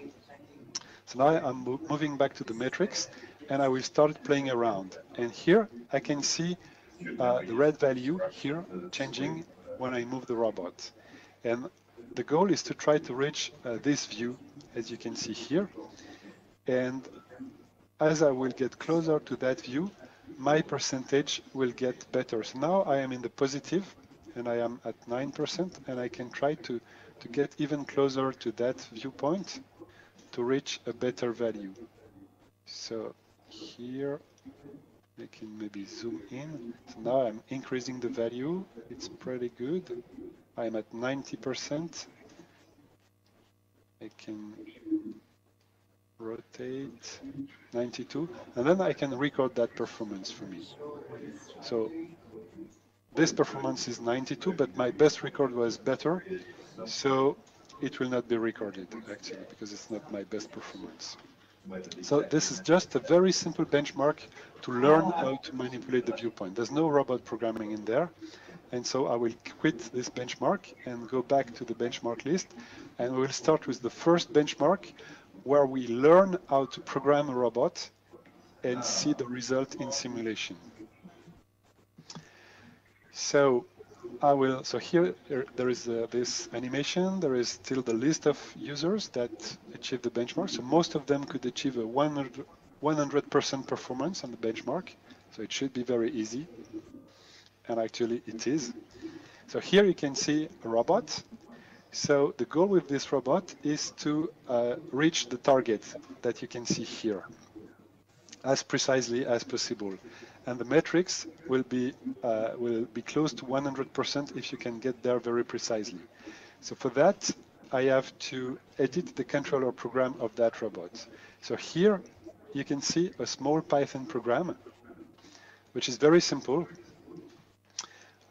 So now I'm moving back to the metrics, and I will start playing around. And here I can see the red value here changing when I move the robot. And the goal is to try to reach this view, as you can see here. And as I will get closer to that view, my percentage will get better. So now I am in the positive, and I am at 9%, and I can try to get even closer to that viewpoint to reach a better value. So here I can maybe zoom in. So now I'm increasing the value. It's pretty good. I'm at 90%. I can rotate 92, and then I can record that performance for me. So this performance is 92, but my best record was better, so it will not be recorded actually, because it's not my best performance. So this is just a very simple benchmark to learn how to manipulate the viewpoint. There's no robot programming in there. And so I will quit this benchmark and go back to the benchmark list. And we'll start with the first benchmark, where we learn how to program a robot and see the result in simulation. So here there is this animation. There is still the list of users that achieve the benchmark. So most of them could achieve a 100% performance on the benchmark. So it should be very easy. And actually it is. So here you can see a robot. So the goal with this robot is to reach the target that you can see here as precisely as possible. And the metrics will be close to 100% if you can get there very precisely. So for that, I have to edit the controller program of that robot. So here you can see a small Python program, which is very simple,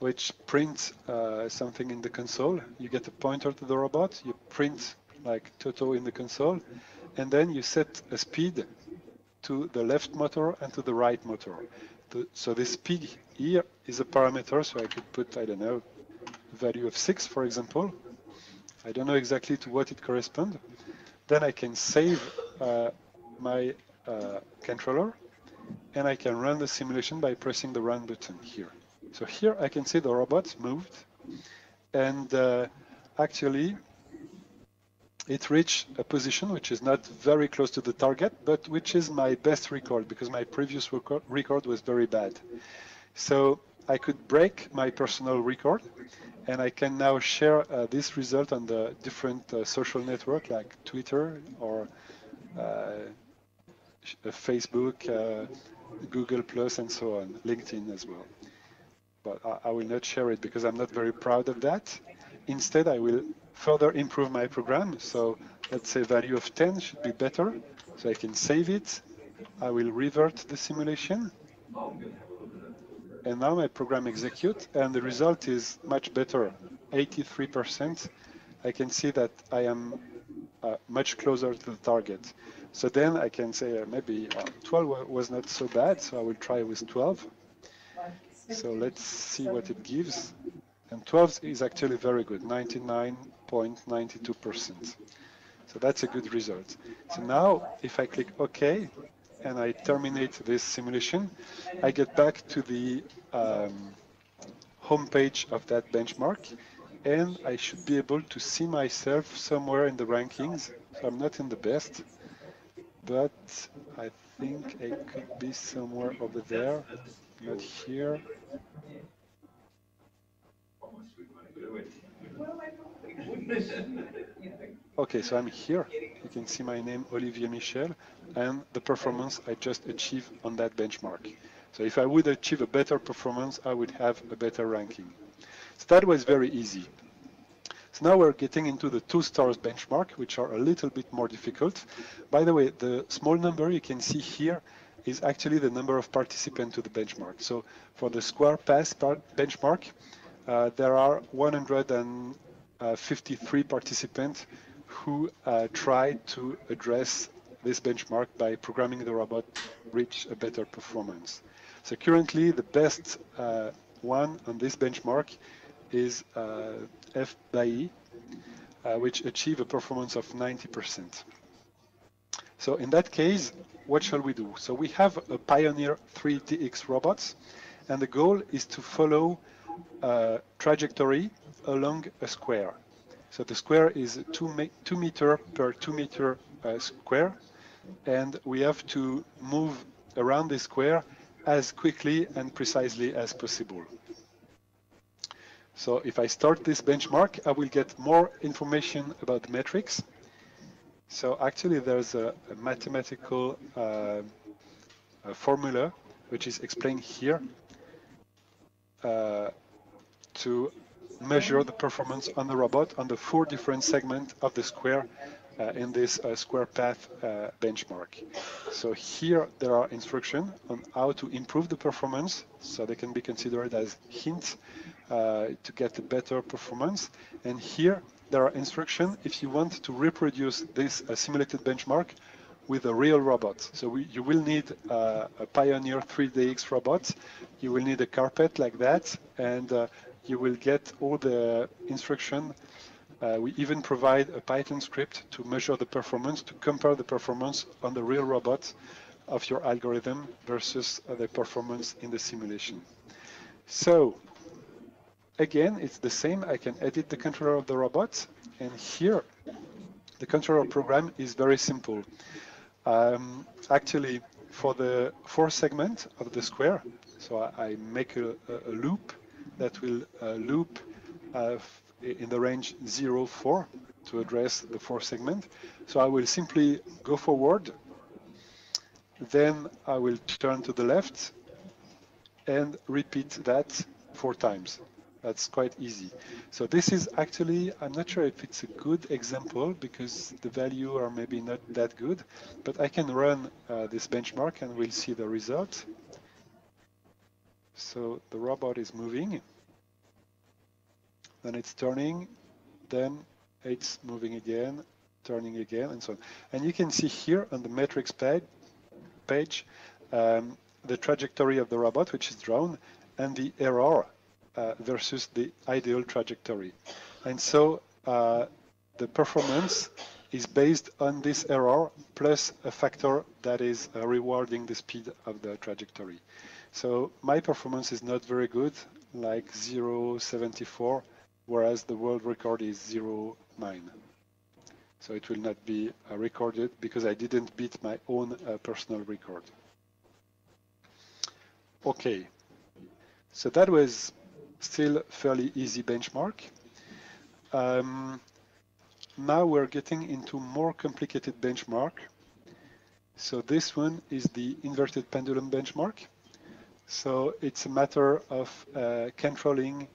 which prints something in the console. You get a pointer to the robot, you print like Toto in the console, and then you set a speed to the left motor and to the right motor. So this speed here is a parameter, so I could put, I don't know, a value of 6, for example. I don't know exactly to what it corresponds. Then I can save my controller, and I can run the simulation by pressing the run button here. So here I can see the robot moved, and actually it reached a position which is not very close to the target, but which is my best record, because my previous record was very bad. So I could break my personal record, and I can now share this result on the different social network like Twitter or Facebook, Google Plus, and so on, LinkedIn as well. But I will not share it because I'm not very proud of that. Instead, I will further improve my program. So let's say value of 10 should be better. So I can save it. I will revert the simulation. And now my program executes, and the result is much better, 83%. I can see that I am much closer to the target. So then I can say maybe 12 was not so bad, so I will try with 12. So let's see what it gives. And 12 is actually very good, 99.92%. So that's a good result. So now if I click OK and I terminate this simulation, I get back to the home page of that benchmark, and I should be able to see myself somewhere in the rankings. So I'm not in the best, but I think I could be somewhere over there, not here. Okay, so I'm here. You can see my name, Olivier Michel, and the performance I just achieved on that benchmark. So if I would achieve a better performance, I would have a better ranking. So that was very easy. So now we're getting into the 2 stars benchmark, which are a little bit more difficult. By the way, the small number you can see here is actually the number of participants to the benchmark. So for the Square Pass benchmark, there are 153 participants who tried to address this benchmark by programming the robot to reach a better performance. So currently, the best one on this benchmark is F by E, which achieve a performance of 90%. So in that case, what shall we do? So we have a Pioneer 3DX robots, and the goal is to follow a trajectory along a square. So the square is 2 meter per 2 meter square, and we have to move around the square as quickly and precisely as possible. So if I start this benchmark, I will get more information about the metrics. So actually there's a mathematical formula which is explained here to measure the performance on the robot on the 4 different segments of the square in this square path benchmark. So here there are instructions on how to improve the performance, so they can be considered as hints to get a better performance. And here there are instructions if you want to reproduce this simulated benchmark with a real robot. So you will need a Pioneer 3DX robot, you will need a carpet like that, and you will get all the instruction. We even provide a Python script to measure the performance, to compare the performance on the real robot of your algorithm versus the performance in the simulation. So again, it's the same. I can edit the controller of the robot, and here the controller program is very simple. Actually, for the 4 segment of the square, so I make a loop that will loop in the range 0, 4 to address the 4 segment. So I will simply go forward, then I will turn to the left and repeat that 4 times. That's quite easy. So this is actually, I'm not sure if it's a good example because the value are maybe not that good, but I can run this benchmark and we'll see the result. So the robot is moving, then it's turning, then it's moving again, turning again, and so on. And you can see here on the metrics page the trajectory of the robot, which is drawn, and the error versus the ideal trajectory. And so the performance is based on this error plus a factor that is rewarding the speed of the trajectory. So my performance is not very good, like 0.74, whereas the world record is 0.9. So it will not be recorded because I didn't beat my own personal record. Okay, so that was still fairly easy benchmark. Now we're getting into more complicated benchmark. So this one is the inverted pendulum benchmark. So it's a matter of controlling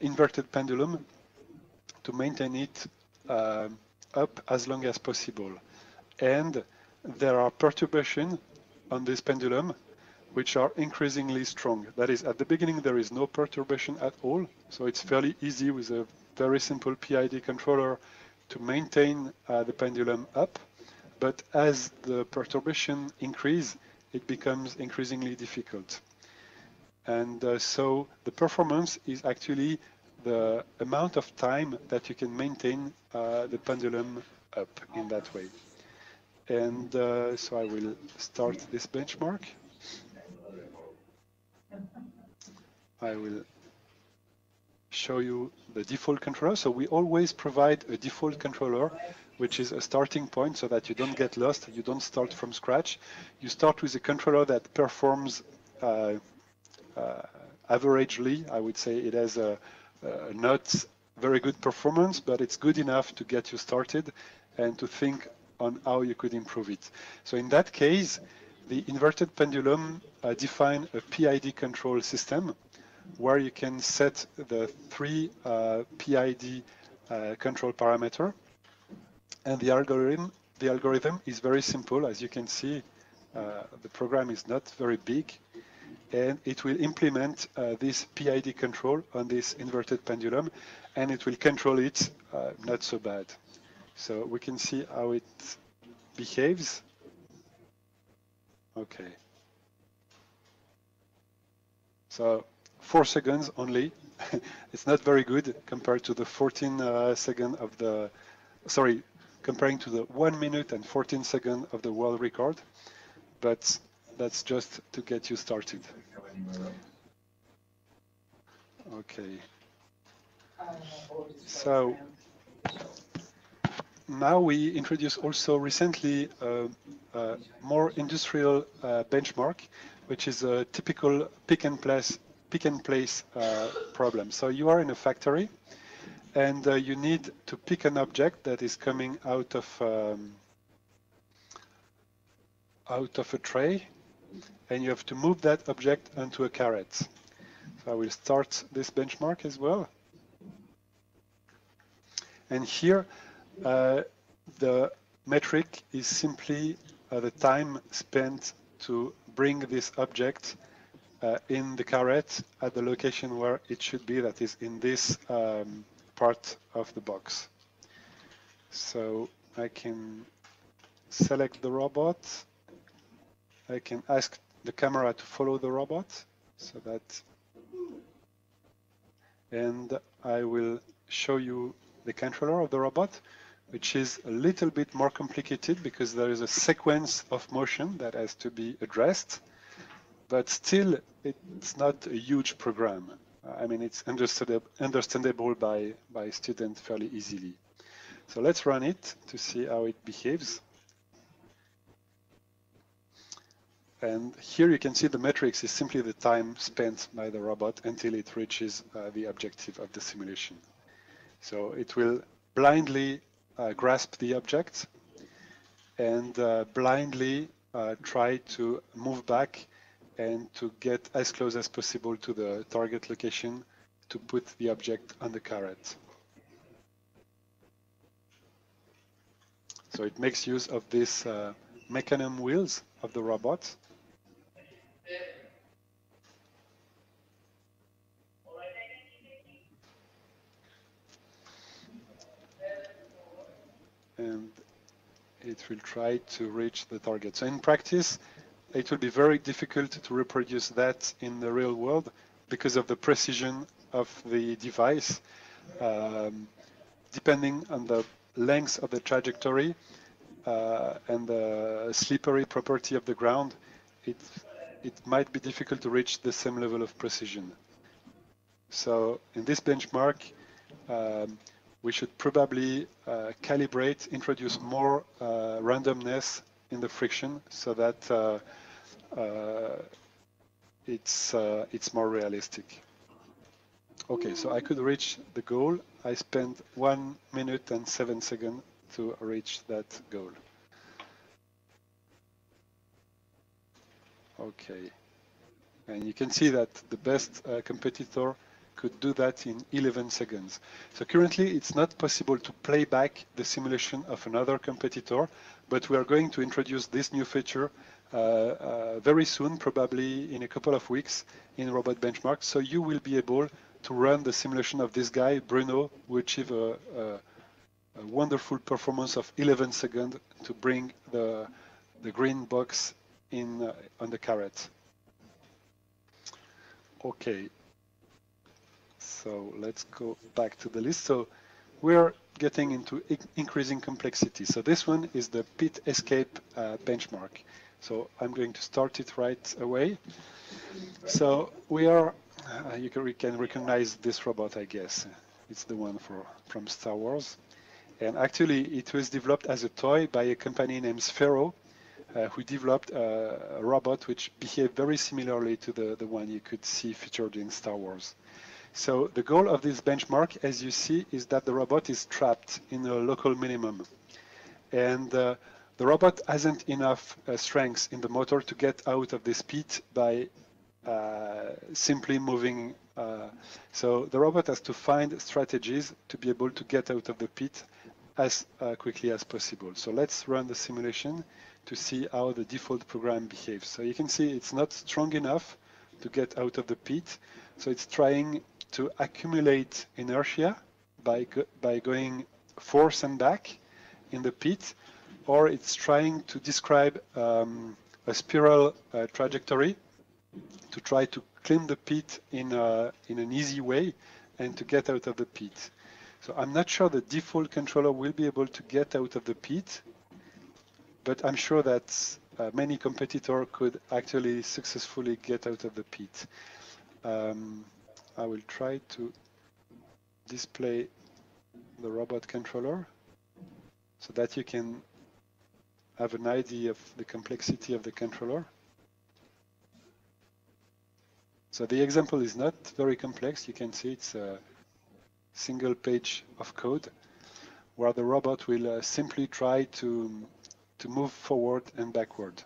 inverted pendulum to maintain it up as long as possible. And there are perturbations on this pendulum which are increasingly strong. That is, at the beginning there is no perturbation at all, so it's fairly easy with a very simple PID controller to maintain the pendulum up. But as the perturbation increase, it becomes increasingly difficult. And so the performance is actually the amount of time that you can maintain the pendulum up in that way. And so I will start this benchmark. I will show you the default controller. So we always provide a default controller, which is a starting point so that you don't get lost. You don't start from scratch. You start with a controller that performs averagely. I would say it has a not very good performance, but it's good enough to get you started and to think on how you could improve it. So in that case, the inverted pendulum define a PID control system where you can set the 3 PID control parameter, and the algorithm is very simple. As you can see, the program is not very big, and it will implement this PID control on this inverted pendulum, and it will control it not so bad. So we can see how it behaves. Okay. So 4 seconds only. It's not very good compared to the 14 second of the, sorry, comparing to the 1 minute and 14 second of the world record, but that's just to get you started. Okay. So now we introduce also recently a more industrial benchmark, which is a typical pick and place problem. So you are in a factory, and you need to pick an object that is coming out of a tray, and you have to move that object onto a carrot. So I will start this benchmark as well. And here, the metric is simply the time spent to bring this object in the carrot at the location where it should be, that is in this part of the box. So I can select the robot. I can ask the camera to follow the robot, so that, and I will show you the controller of the robot, which is a little bit more complicated because there is a sequence of motion that has to be addressed, but still it's not a huge program. I mean, it's understandable by students fairly easily. So let's run it to see how it behaves. And here you can see the metrics is simply the time spent by the robot until it reaches the objective of the simulation. So it will blindly grasp the object and blindly try to move back and to get as close as possible to the target location to put the object on the carrot. So it makes use of this mechanism wheels of the robot. And it will try to reach the target. So in practice, it will be very difficult to reproduce that in the real world because of the precision of the device. Depending on the length of the trajectory and the slippery property of the ground, it might be difficult to reach the same level of precision. So in this benchmark, we should probably calibrate, introduce more randomness in the friction so that it's more realistic. Okay, so I could reach the goal. I spent 1 minute and 7 seconds to reach that goal. Okay, and you can see that the best competitor could do that in 11 seconds. So currently it's not possible to play back the simulation of another competitor, but we are going to introduce this new feature very soon, probably in a couple of weeks in Robot Benchmark. So you will be able to run the simulation of this guy, Bruno, who achieved a wonderful performance of 11 seconds to bring the green box in on the carrot. Okay. So let's go back to the list. So we're getting into increasing complexity. So this one is the pit escape benchmark. So I'm going to start it right away. So we are, we can recognize this robot, I guess. It's the one from Star Wars. And actually it was developed as a toy by a company named Sphero, who developed a robot which behaved very similarly to the one you could see featured in Star Wars. So the goal of this benchmark, as you see, is that the robot is trapped in a local minimum. And the robot hasn't enough strength in the motor to get out of this pit by simply moving. So the robot has to find strategies to be able to get out of the pit as quickly as possible. So let's run the simulation to see how the default program behaves. So you can see it's not strong enough to get out of the pit. So it's trying to accumulate inertia by going forth and back in the pit, or it's trying to describe a spiral trajectory to try to climb the pit in an easy way and to get out of the pit. So I'm not sure the default controller will be able to get out of the pit, but I'm sure that many competitors could actually successfully get out of the pit. I will try to display the robot controller so that you can have an idea of the complexity of the controller. So the example is not very complex. You can see it's a single page of code where the robot will simply try to move forward and backward.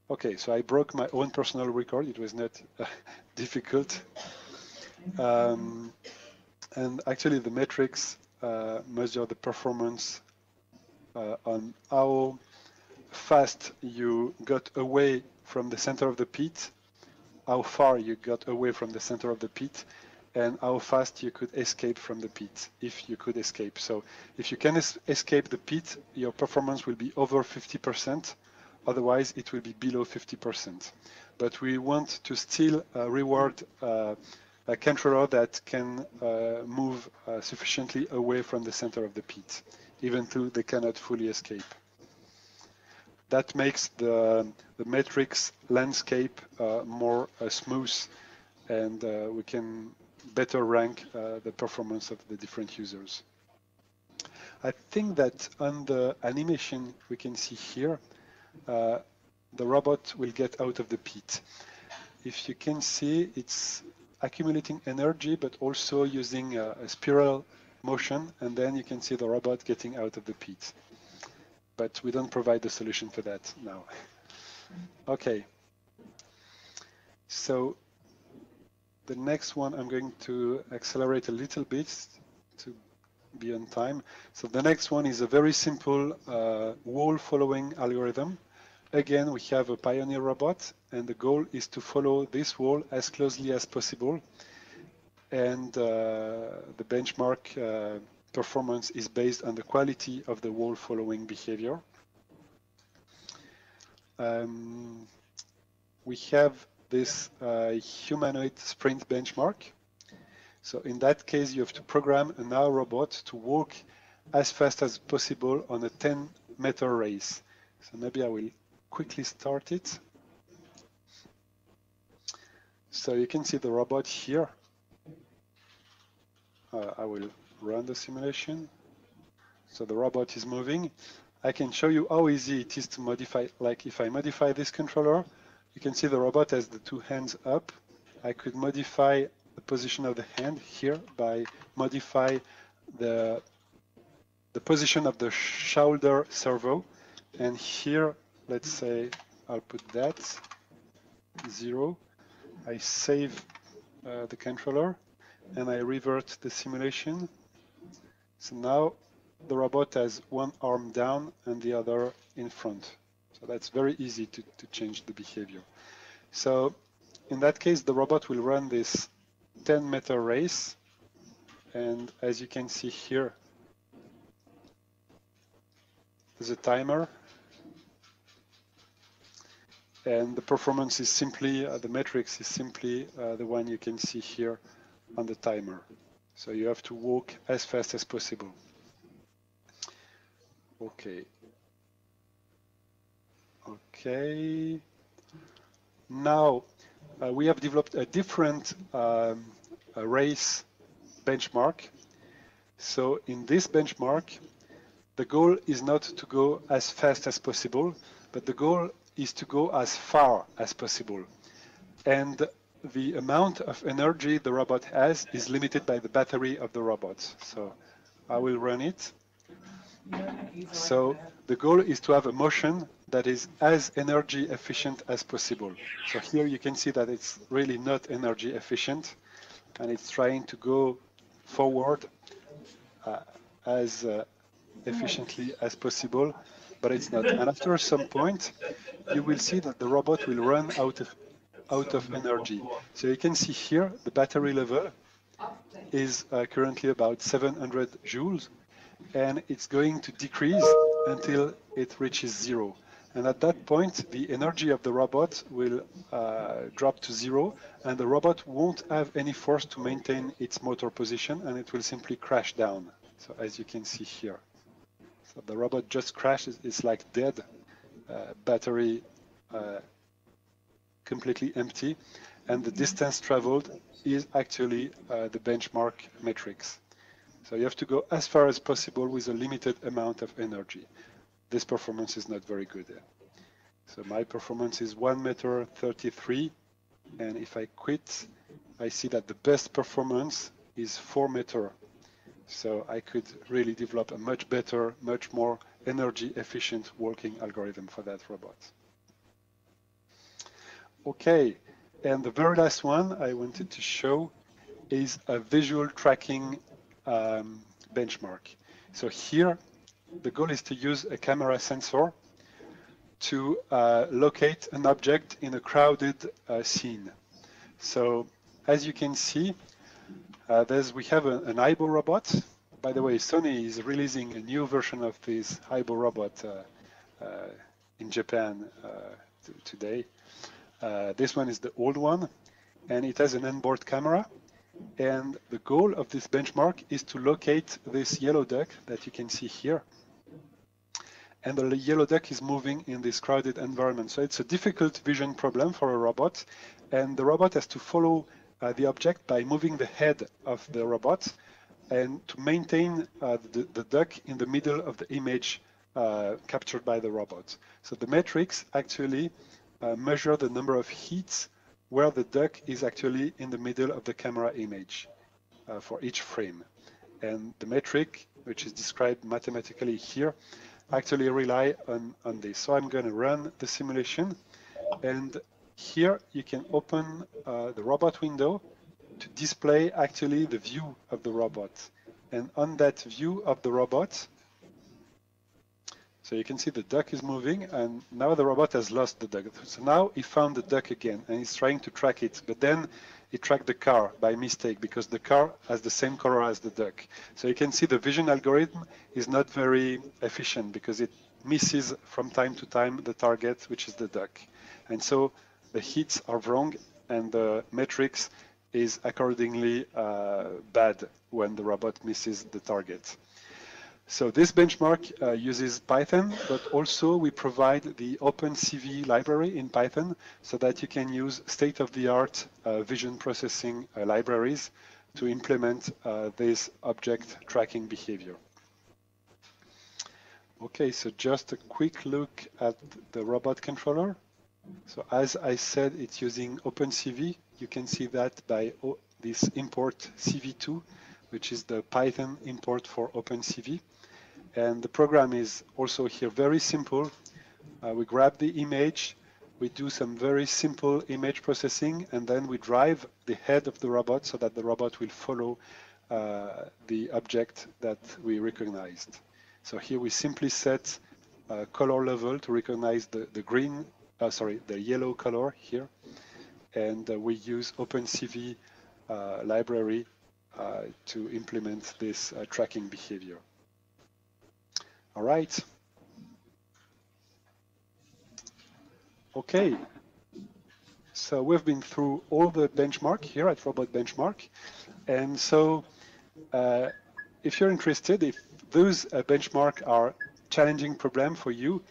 Okay, so I broke my own personal record. It was not difficult. And actually the metrics measure the performance on how fast you got away from the center of the pit, how far you got away from the center of the pit, and how fast you could escape from the pit, if you could escape. So if you can escape the pit, your performance will be over 50%, otherwise it will be below 50%. But we want to still reward a controller that can move sufficiently away from the center of the pit, even though they cannot fully escape. That makes the matrix landscape more smooth, and we can better rank the performance of the different users. I think that on the animation we can see here, the robot will get out of the pit. If you can see, it's accumulating energy, but also using a spiral motion, and then you can see the robot getting out of the pit. But we don't provide the solution for that now. Okay. So the next one, I'm going to accelerate a little bit to be on time. So the next one is a very simple wall following algorithm. Again, we have a Pioneer robot, and the goal is to follow this wall as closely as possible. And the benchmark performance is based on the quality of the wall following behavior. We have this humanoid sprint benchmark. So in that case, you have to program an AO robot to walk as fast as possible on a 10-meter race. So maybe I will quickly start it. So you can see the robot here. I will run the simulation. So the robot is moving. I can show you how easy it is to modify. Like if I modify this controller, you can see the robot has the two hands up. I could modify the position of the hand here by modify the position of the shoulder servo. And here, let's say I'll put that 0. I save the controller and I revert the simulation. So now the robot has one arm down and the other in front. So that's very easy to change the behavior. So in that case, the robot will run this 10-meter race. And as you can see here, there's a timer. And the performance is simply, the metrics is simply the one you can see here on the timer. So you have to walk as fast as possible. Okay. Okay. Now we have developed a different race benchmark. So in this benchmark, the goal is not to go as fast as possible, but the goal is to go as far as possible. And the amount of energy the robot has is limited by the battery of the robot. So I will run it. So the goal is to have a motion that is as energy efficient as possible. So here you can see that it's really not energy efficient, and it's trying to go forward as efficiently as possible, but it's not. And after some point, you will see that the robot will run out out of energy. So you can see here the battery level is currently about 700 joules, and it's going to decrease until it reaches 0. And at that point, the energy of the robot will drop to 0, and the robot won't have any force to maintain its motor position, and it will simply crash down. So as you can see here. So the robot just crashes, it's like dead, battery completely empty, and the distance traveled is actually the benchmark metrics. So you have to go as far as possible with a limited amount of energy. This performance is not very good. So my performance is 1.33 meters, and if I quit, I see that the best performance is 4 meters. So I could really develop a much better, much more energy efficient working algorithm for that robot. Okay, and the very last one I wanted to show is a visual tracking benchmark. So here, the goal is to use a camera sensor to locate an object in a crowded scene. So as you can see, we have an Aibo robot. By the way, Sony is releasing a new version of this Aibo robot in Japan today. This one is the old one, and it has an onboard camera. And the goal of this benchmark is to locate this yellow duck that you can see here. And the yellow duck is moving in this crowded environment. So it's a difficult vision problem for a robot. And the robot has to follow the object by moving the head of the robot and to maintain the duck in the middle of the image captured by the robot. So the metrics actually measure the number of hits where the duck is actually in the middle of the camera image for each frame. And the metric, which is described mathematically here, actually rely on this. So I'm going to run the simulation, and here you can open the robot window to display actually the view of the robot. And on that view of the robot, so you can see the duck is moving, and now the robot has lost the duck. So now he found the duck again, and he's trying to track it, but then he tracked the car by mistake because the car has the same color as the duck. So you can see the vision algorithm is not very efficient because it misses from time to time the target, which is the duck. And so the hits are wrong, and the metrics is accordingly bad when the robot misses the target. So this benchmark uses Python, but also we provide the OpenCV library in Python so that you can use state-of-the-art vision processing libraries to implement this object tracking behavior. Okay, so just a quick look at the robot controller. So as I said, it's using OpenCV. You can see that by this import CV2, which is the Python import for OpenCV. And the program is also here very simple. We grab the image, we do some very simple image processing, and then we drive the head of the robot so that the robot will follow the object that we recognized. So here we simply set color level to recognize the yellow color here. And we use OpenCV library to implement this tracking behavior. All right. Okay. So we've been through all the benchmark here at Robot Benchmark. And so if you're interested, if those benchmark are challenging problem for you,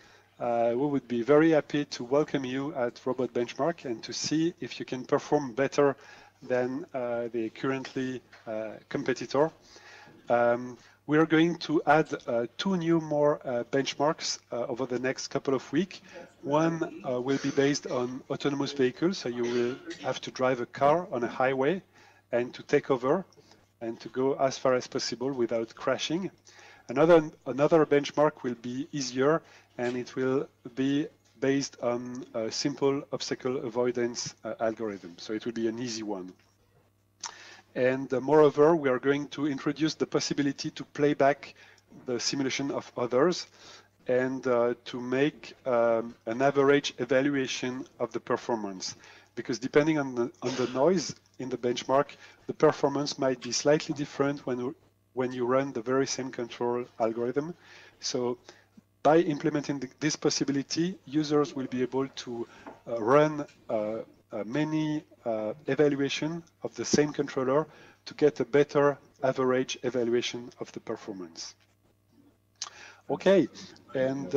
we would be very happy to welcome you at Robot Benchmark and to see if you can perform better than the currently competitor. We are going to add two more benchmarks over the next couple of weeks. One will be based on autonomous vehicles, so you will have to drive a car on a highway and to take over and to go as far as possible without crashing. Another benchmark will be easier, and it will be based on a simple obstacle avoidance algorithm, so it will be an easy one. And moreover, we are going to introduce the possibility to play back the simulation of others and to make an average evaluation of the performance. because depending on the noise in the benchmark, the performance might be slightly different when you run the very same control algorithm. So by implementing this possibility, users will be able to run many evaluation of the same controller to get a better average evaluation of the performance. Okay, and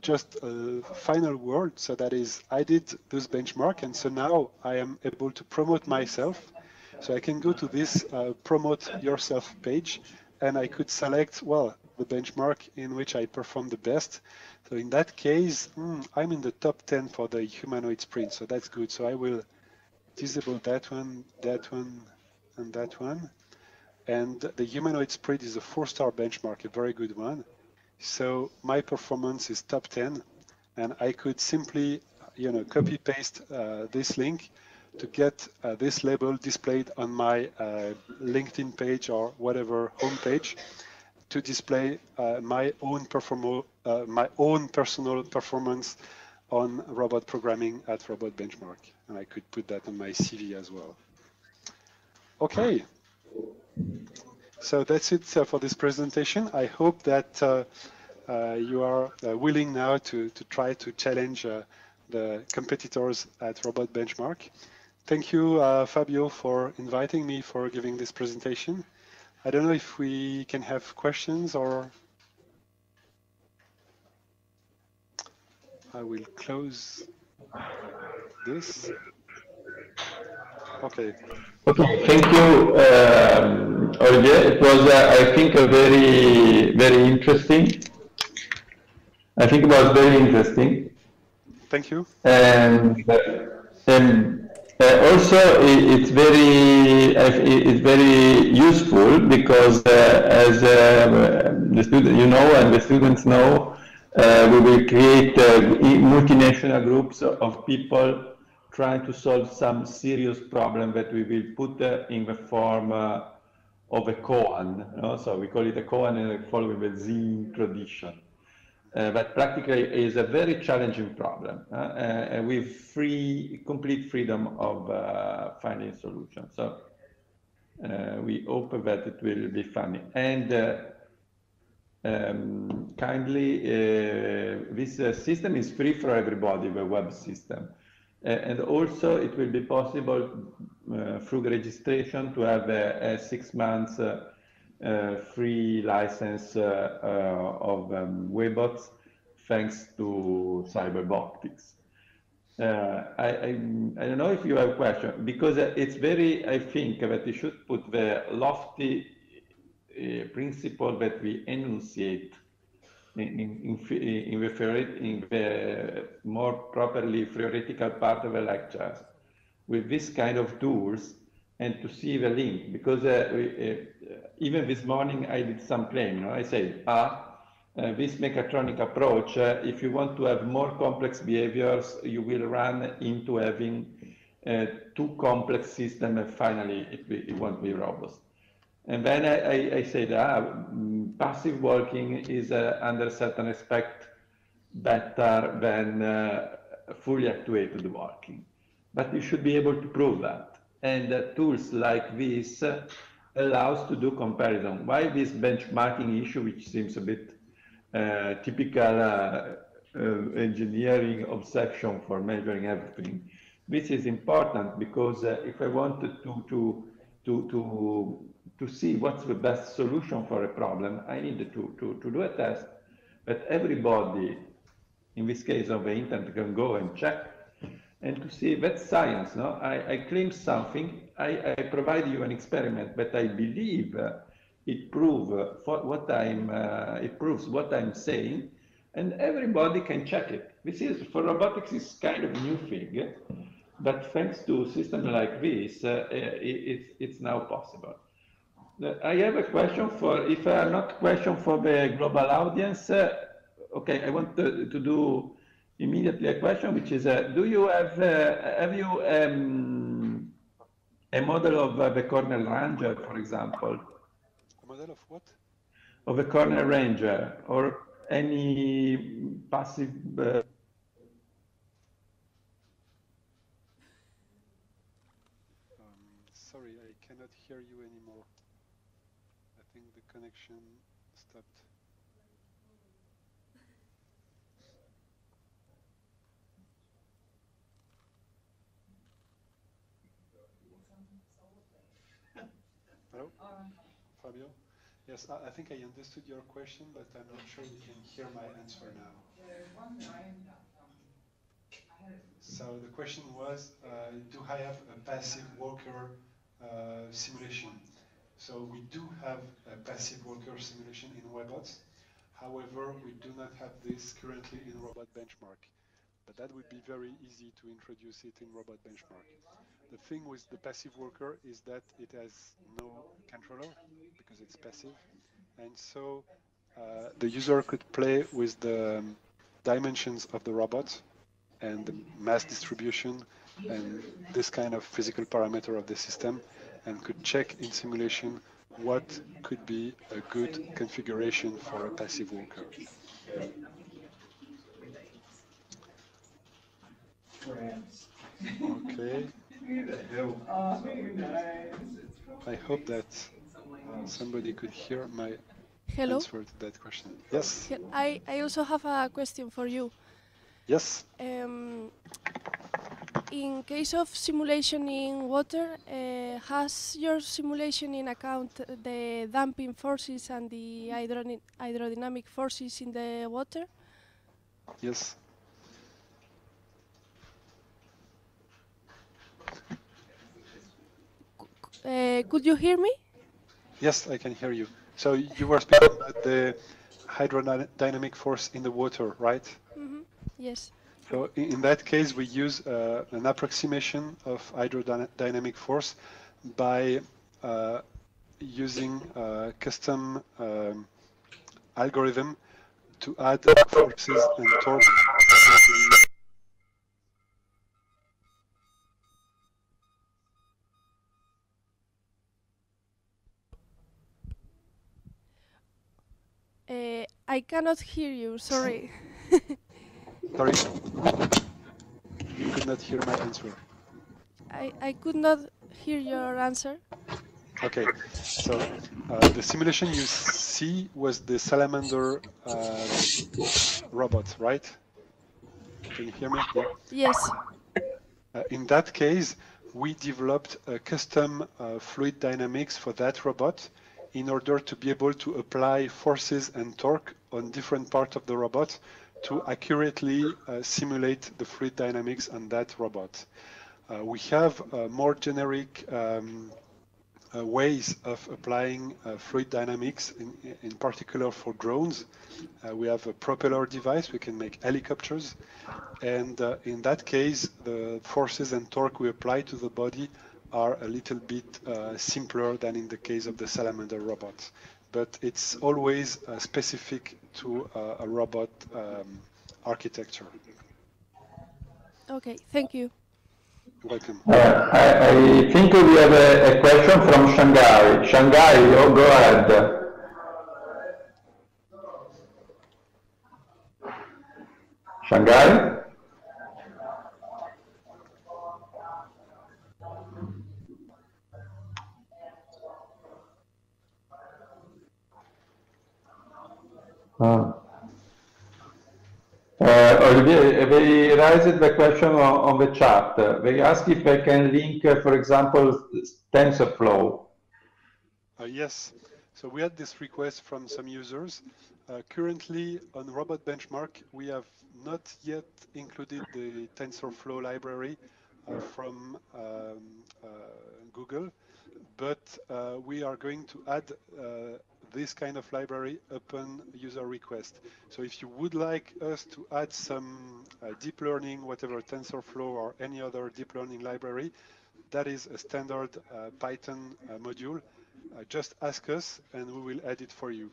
just a final word. So that is, I did this benchmark, and so now I am able to promote myself. So I can go to this promote yourself page, and I could select, well, the benchmark in which I perform the best. So in that case, I'm in the top 10 for the humanoid sprint, so that's good. So I will disable that one, and that one. And the humanoid sprint is a 4-star benchmark, a very good one. So my performance is top 10, and I could simply, copy paste this link to get this label displayed on my LinkedIn page or whatever homepage to display my own personal performance on robot programming at Robot Benchmark, and I could put that on my CV as well. Okay. So that's it for this presentation. I hope that you are willing now to try to challenge the competitors at Robot Benchmark. Thank you, Fabio, for inviting me for giving this presentation. I don't know if we can have questions, or I will close this. Okay. Okay, thank you, Olivier. It was, I think, very interesting. I think it was very interesting. Thank you. And also, it's very useful because, as the student, and the students know, we will create multinational groups of people trying to solve some serious problem that we will put in the form of a koan. So we call it a koan, and following the Zen tradition. But practically is a very challenging problem with complete freedom of finding solutions. So we hope that it will be funny. And kindly, this system is free for everybody, the web system. And also it will be possible through the registration to have a 6 months free license of Webots, thanks to Cyberboptics. I don't know if you have a question, because it's very, I think that you should put the lofty principle that we enunciate in the more properly theoretical part of the lectures with this kind of tools, and to see the link, because even this morning I did some claim. I said, this mechatronic approach, if you want to have more complex behaviors, you will run into having too complex system, and finally it won't be robust. And then I said, passive walking is under a certain aspect better than fully actuated walking. But you should be able to prove that. And tools like this allows to do comparison. Why this benchmarking issue, which seems a bit typical engineering obsession for measuring everything? This is important because if I wanted to see what's the best solution for a problem, I needed to do a test that everybody, in this case of the internet, can go and check, and to see that's science. No, I claim something, I provide you an experiment, but I believe it proves what I'm saying, and everybody can check it. This is, for robotics, is kind of a new thing, but thanks to a system like this, it's now possible. I have a question for, if not question for the global audience, okay, I want to do immediately a question, which is, do you have you a model of the Cornell Ranger, for example? A model of what? Of a Cornell Ranger, or any passive sorry, I cannot hear you anymore. I think the connection stopped. Hello, Fabio? Yes, I think I understood your question, but I'm not sure you can hear my answer now. So the question was, do I have a passive walker simulation? So we do have a passive walker simulation in Webots. However, we do not have this currently in Robot Benchmark. But that would be very easy to introduce it in Robot Benchmark. The thing with the passive worker is that it has no controller because it's passive. And so the user could play with the dimensions of the robot and the mass distribution and this kind of physical parameter of the system, and could check in simulation what could be a good configuration for a passive walker. Okay. I hope that somebody could hear my answer to that question. Yes? I also have a question for you. Yes? In case of simulation in water, has your simulation in account the damping forces and the hydrodynamic forces in the water? Yes. Could you hear me? Yes, I can hear you. So you were speaking about the hydrodynamic force in the water, right? Mm-hmm. Yes. So in that case, we use an approximation of hydrodynamic force by using a custom algorithm to add forces and torque. I cannot hear you, sorry. Sorry, you could not hear my answer. I could not hear your answer. Okay, so the simulation you see was the Salamander robot, right? Can you hear me? Yeah. Yes. In that case, we developed a custom fluid dynamics for that robot in order to be able to apply forces and torque on different parts of the robot to accurately simulate the fluid dynamics on that robot. We have more generic ways of applying fluid dynamics, in particular for drones. We have a propeller device, we can make helicopters, and in that case, the forces and torque we apply to the body are a little bit simpler than in the case of the Salamander robot. But it's always specific to a robot architecture. Okay, thank you. You're welcome. I think we have a question from Shanghai. Shanghai, go ahead. Shanghai? Olivier, they raised the question on the chat. They ask if I can link, for example, TensorFlow. Yes, so we had this request from some users. Currently on Robot Benchmark, we have not yet included the TensorFlow library from Google, but we are going to add this kind of library upon user request. So if you would like us to add some deep learning, whatever TensorFlow or any other deep learning library, that is a standard Python module. Just ask us and we will add it for you.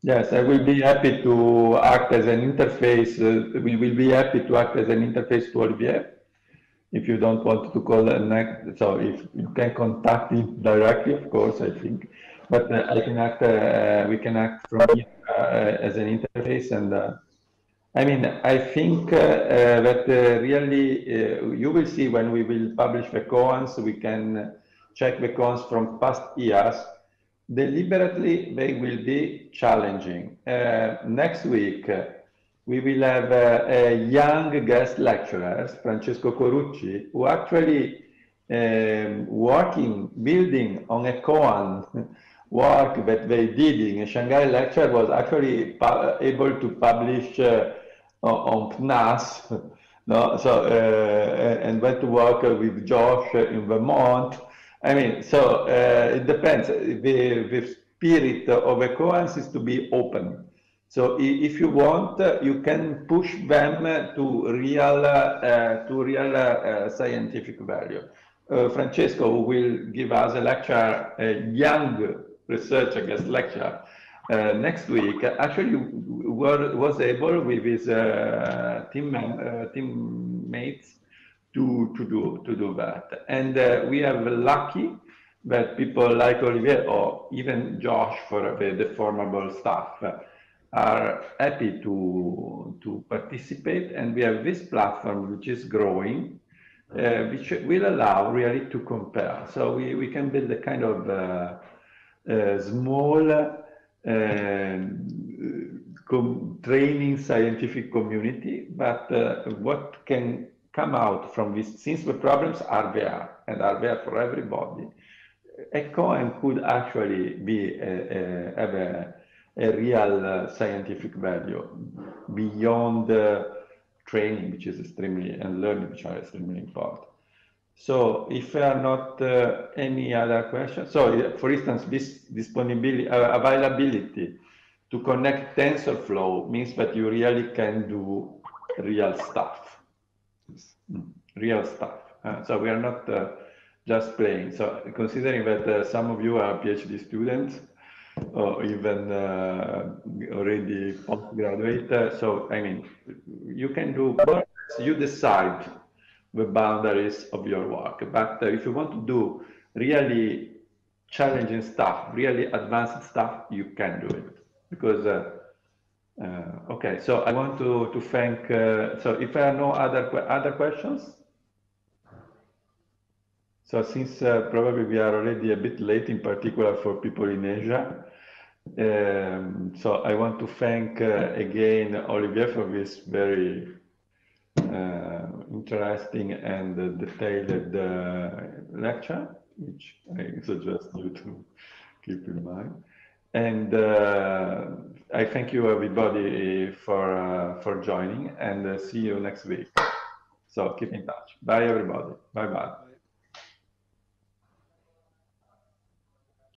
Yes, I will be happy to act as an interface. We will be happy to act as an interface to Olivier. If you don't want to call so if you can contact him directly, of course, I think. But I can act. We can act from here as an interface, and I mean, I think that really you will see when we will publish the koans, we can check the koans from past years. Deliberately, they will be challenging. Next week, we will have a young guest lecturer, Francesco Corucci, who actually building on a koan work that they did in a Shanghai lecture was actually able to publish on PNAS, no? So, and went to work with Josh in Vermont. I mean, so it depends. The spirit of a koans is to be open. So if you want, you can push them to real scientific value. Francesco will give us a lecture, a young researcher guest lecture next week. Actually, was able with his teammates to do that, and we are lucky that people like Olivier or even Josh for the formable stuff are happy to participate, and we have this platform which is growing, which will allow really to compare. So we can build a kind of small training scientific community, but what can come out from this, since the problems are there and are there for everybody, a koan could actually be have a real scientific value beyond training, which is extremely, and learning, which are extremely important. So if there are not any other questions, so for instance, this disponibility, availability to connect TensorFlow means that you really can do real stuff, real stuff. So we are not just playing. So considering that some of you are PhD students, or even already postgraduate, so I mean, you can do, you decide the boundaries of your work. But if you want to do really challenging stuff, really advanced stuff, you can do it. Because, okay, so I want to thank, so if there are no other questions, so since probably we are already a bit late, in particular for people in Asia, so I want to thank again Olivier for this very interesting and detailed lecture, which I suggest you to keep in mind. And I thank you everybody for joining, and see you next week. So keep in touch. Bye everybody. Bye bye.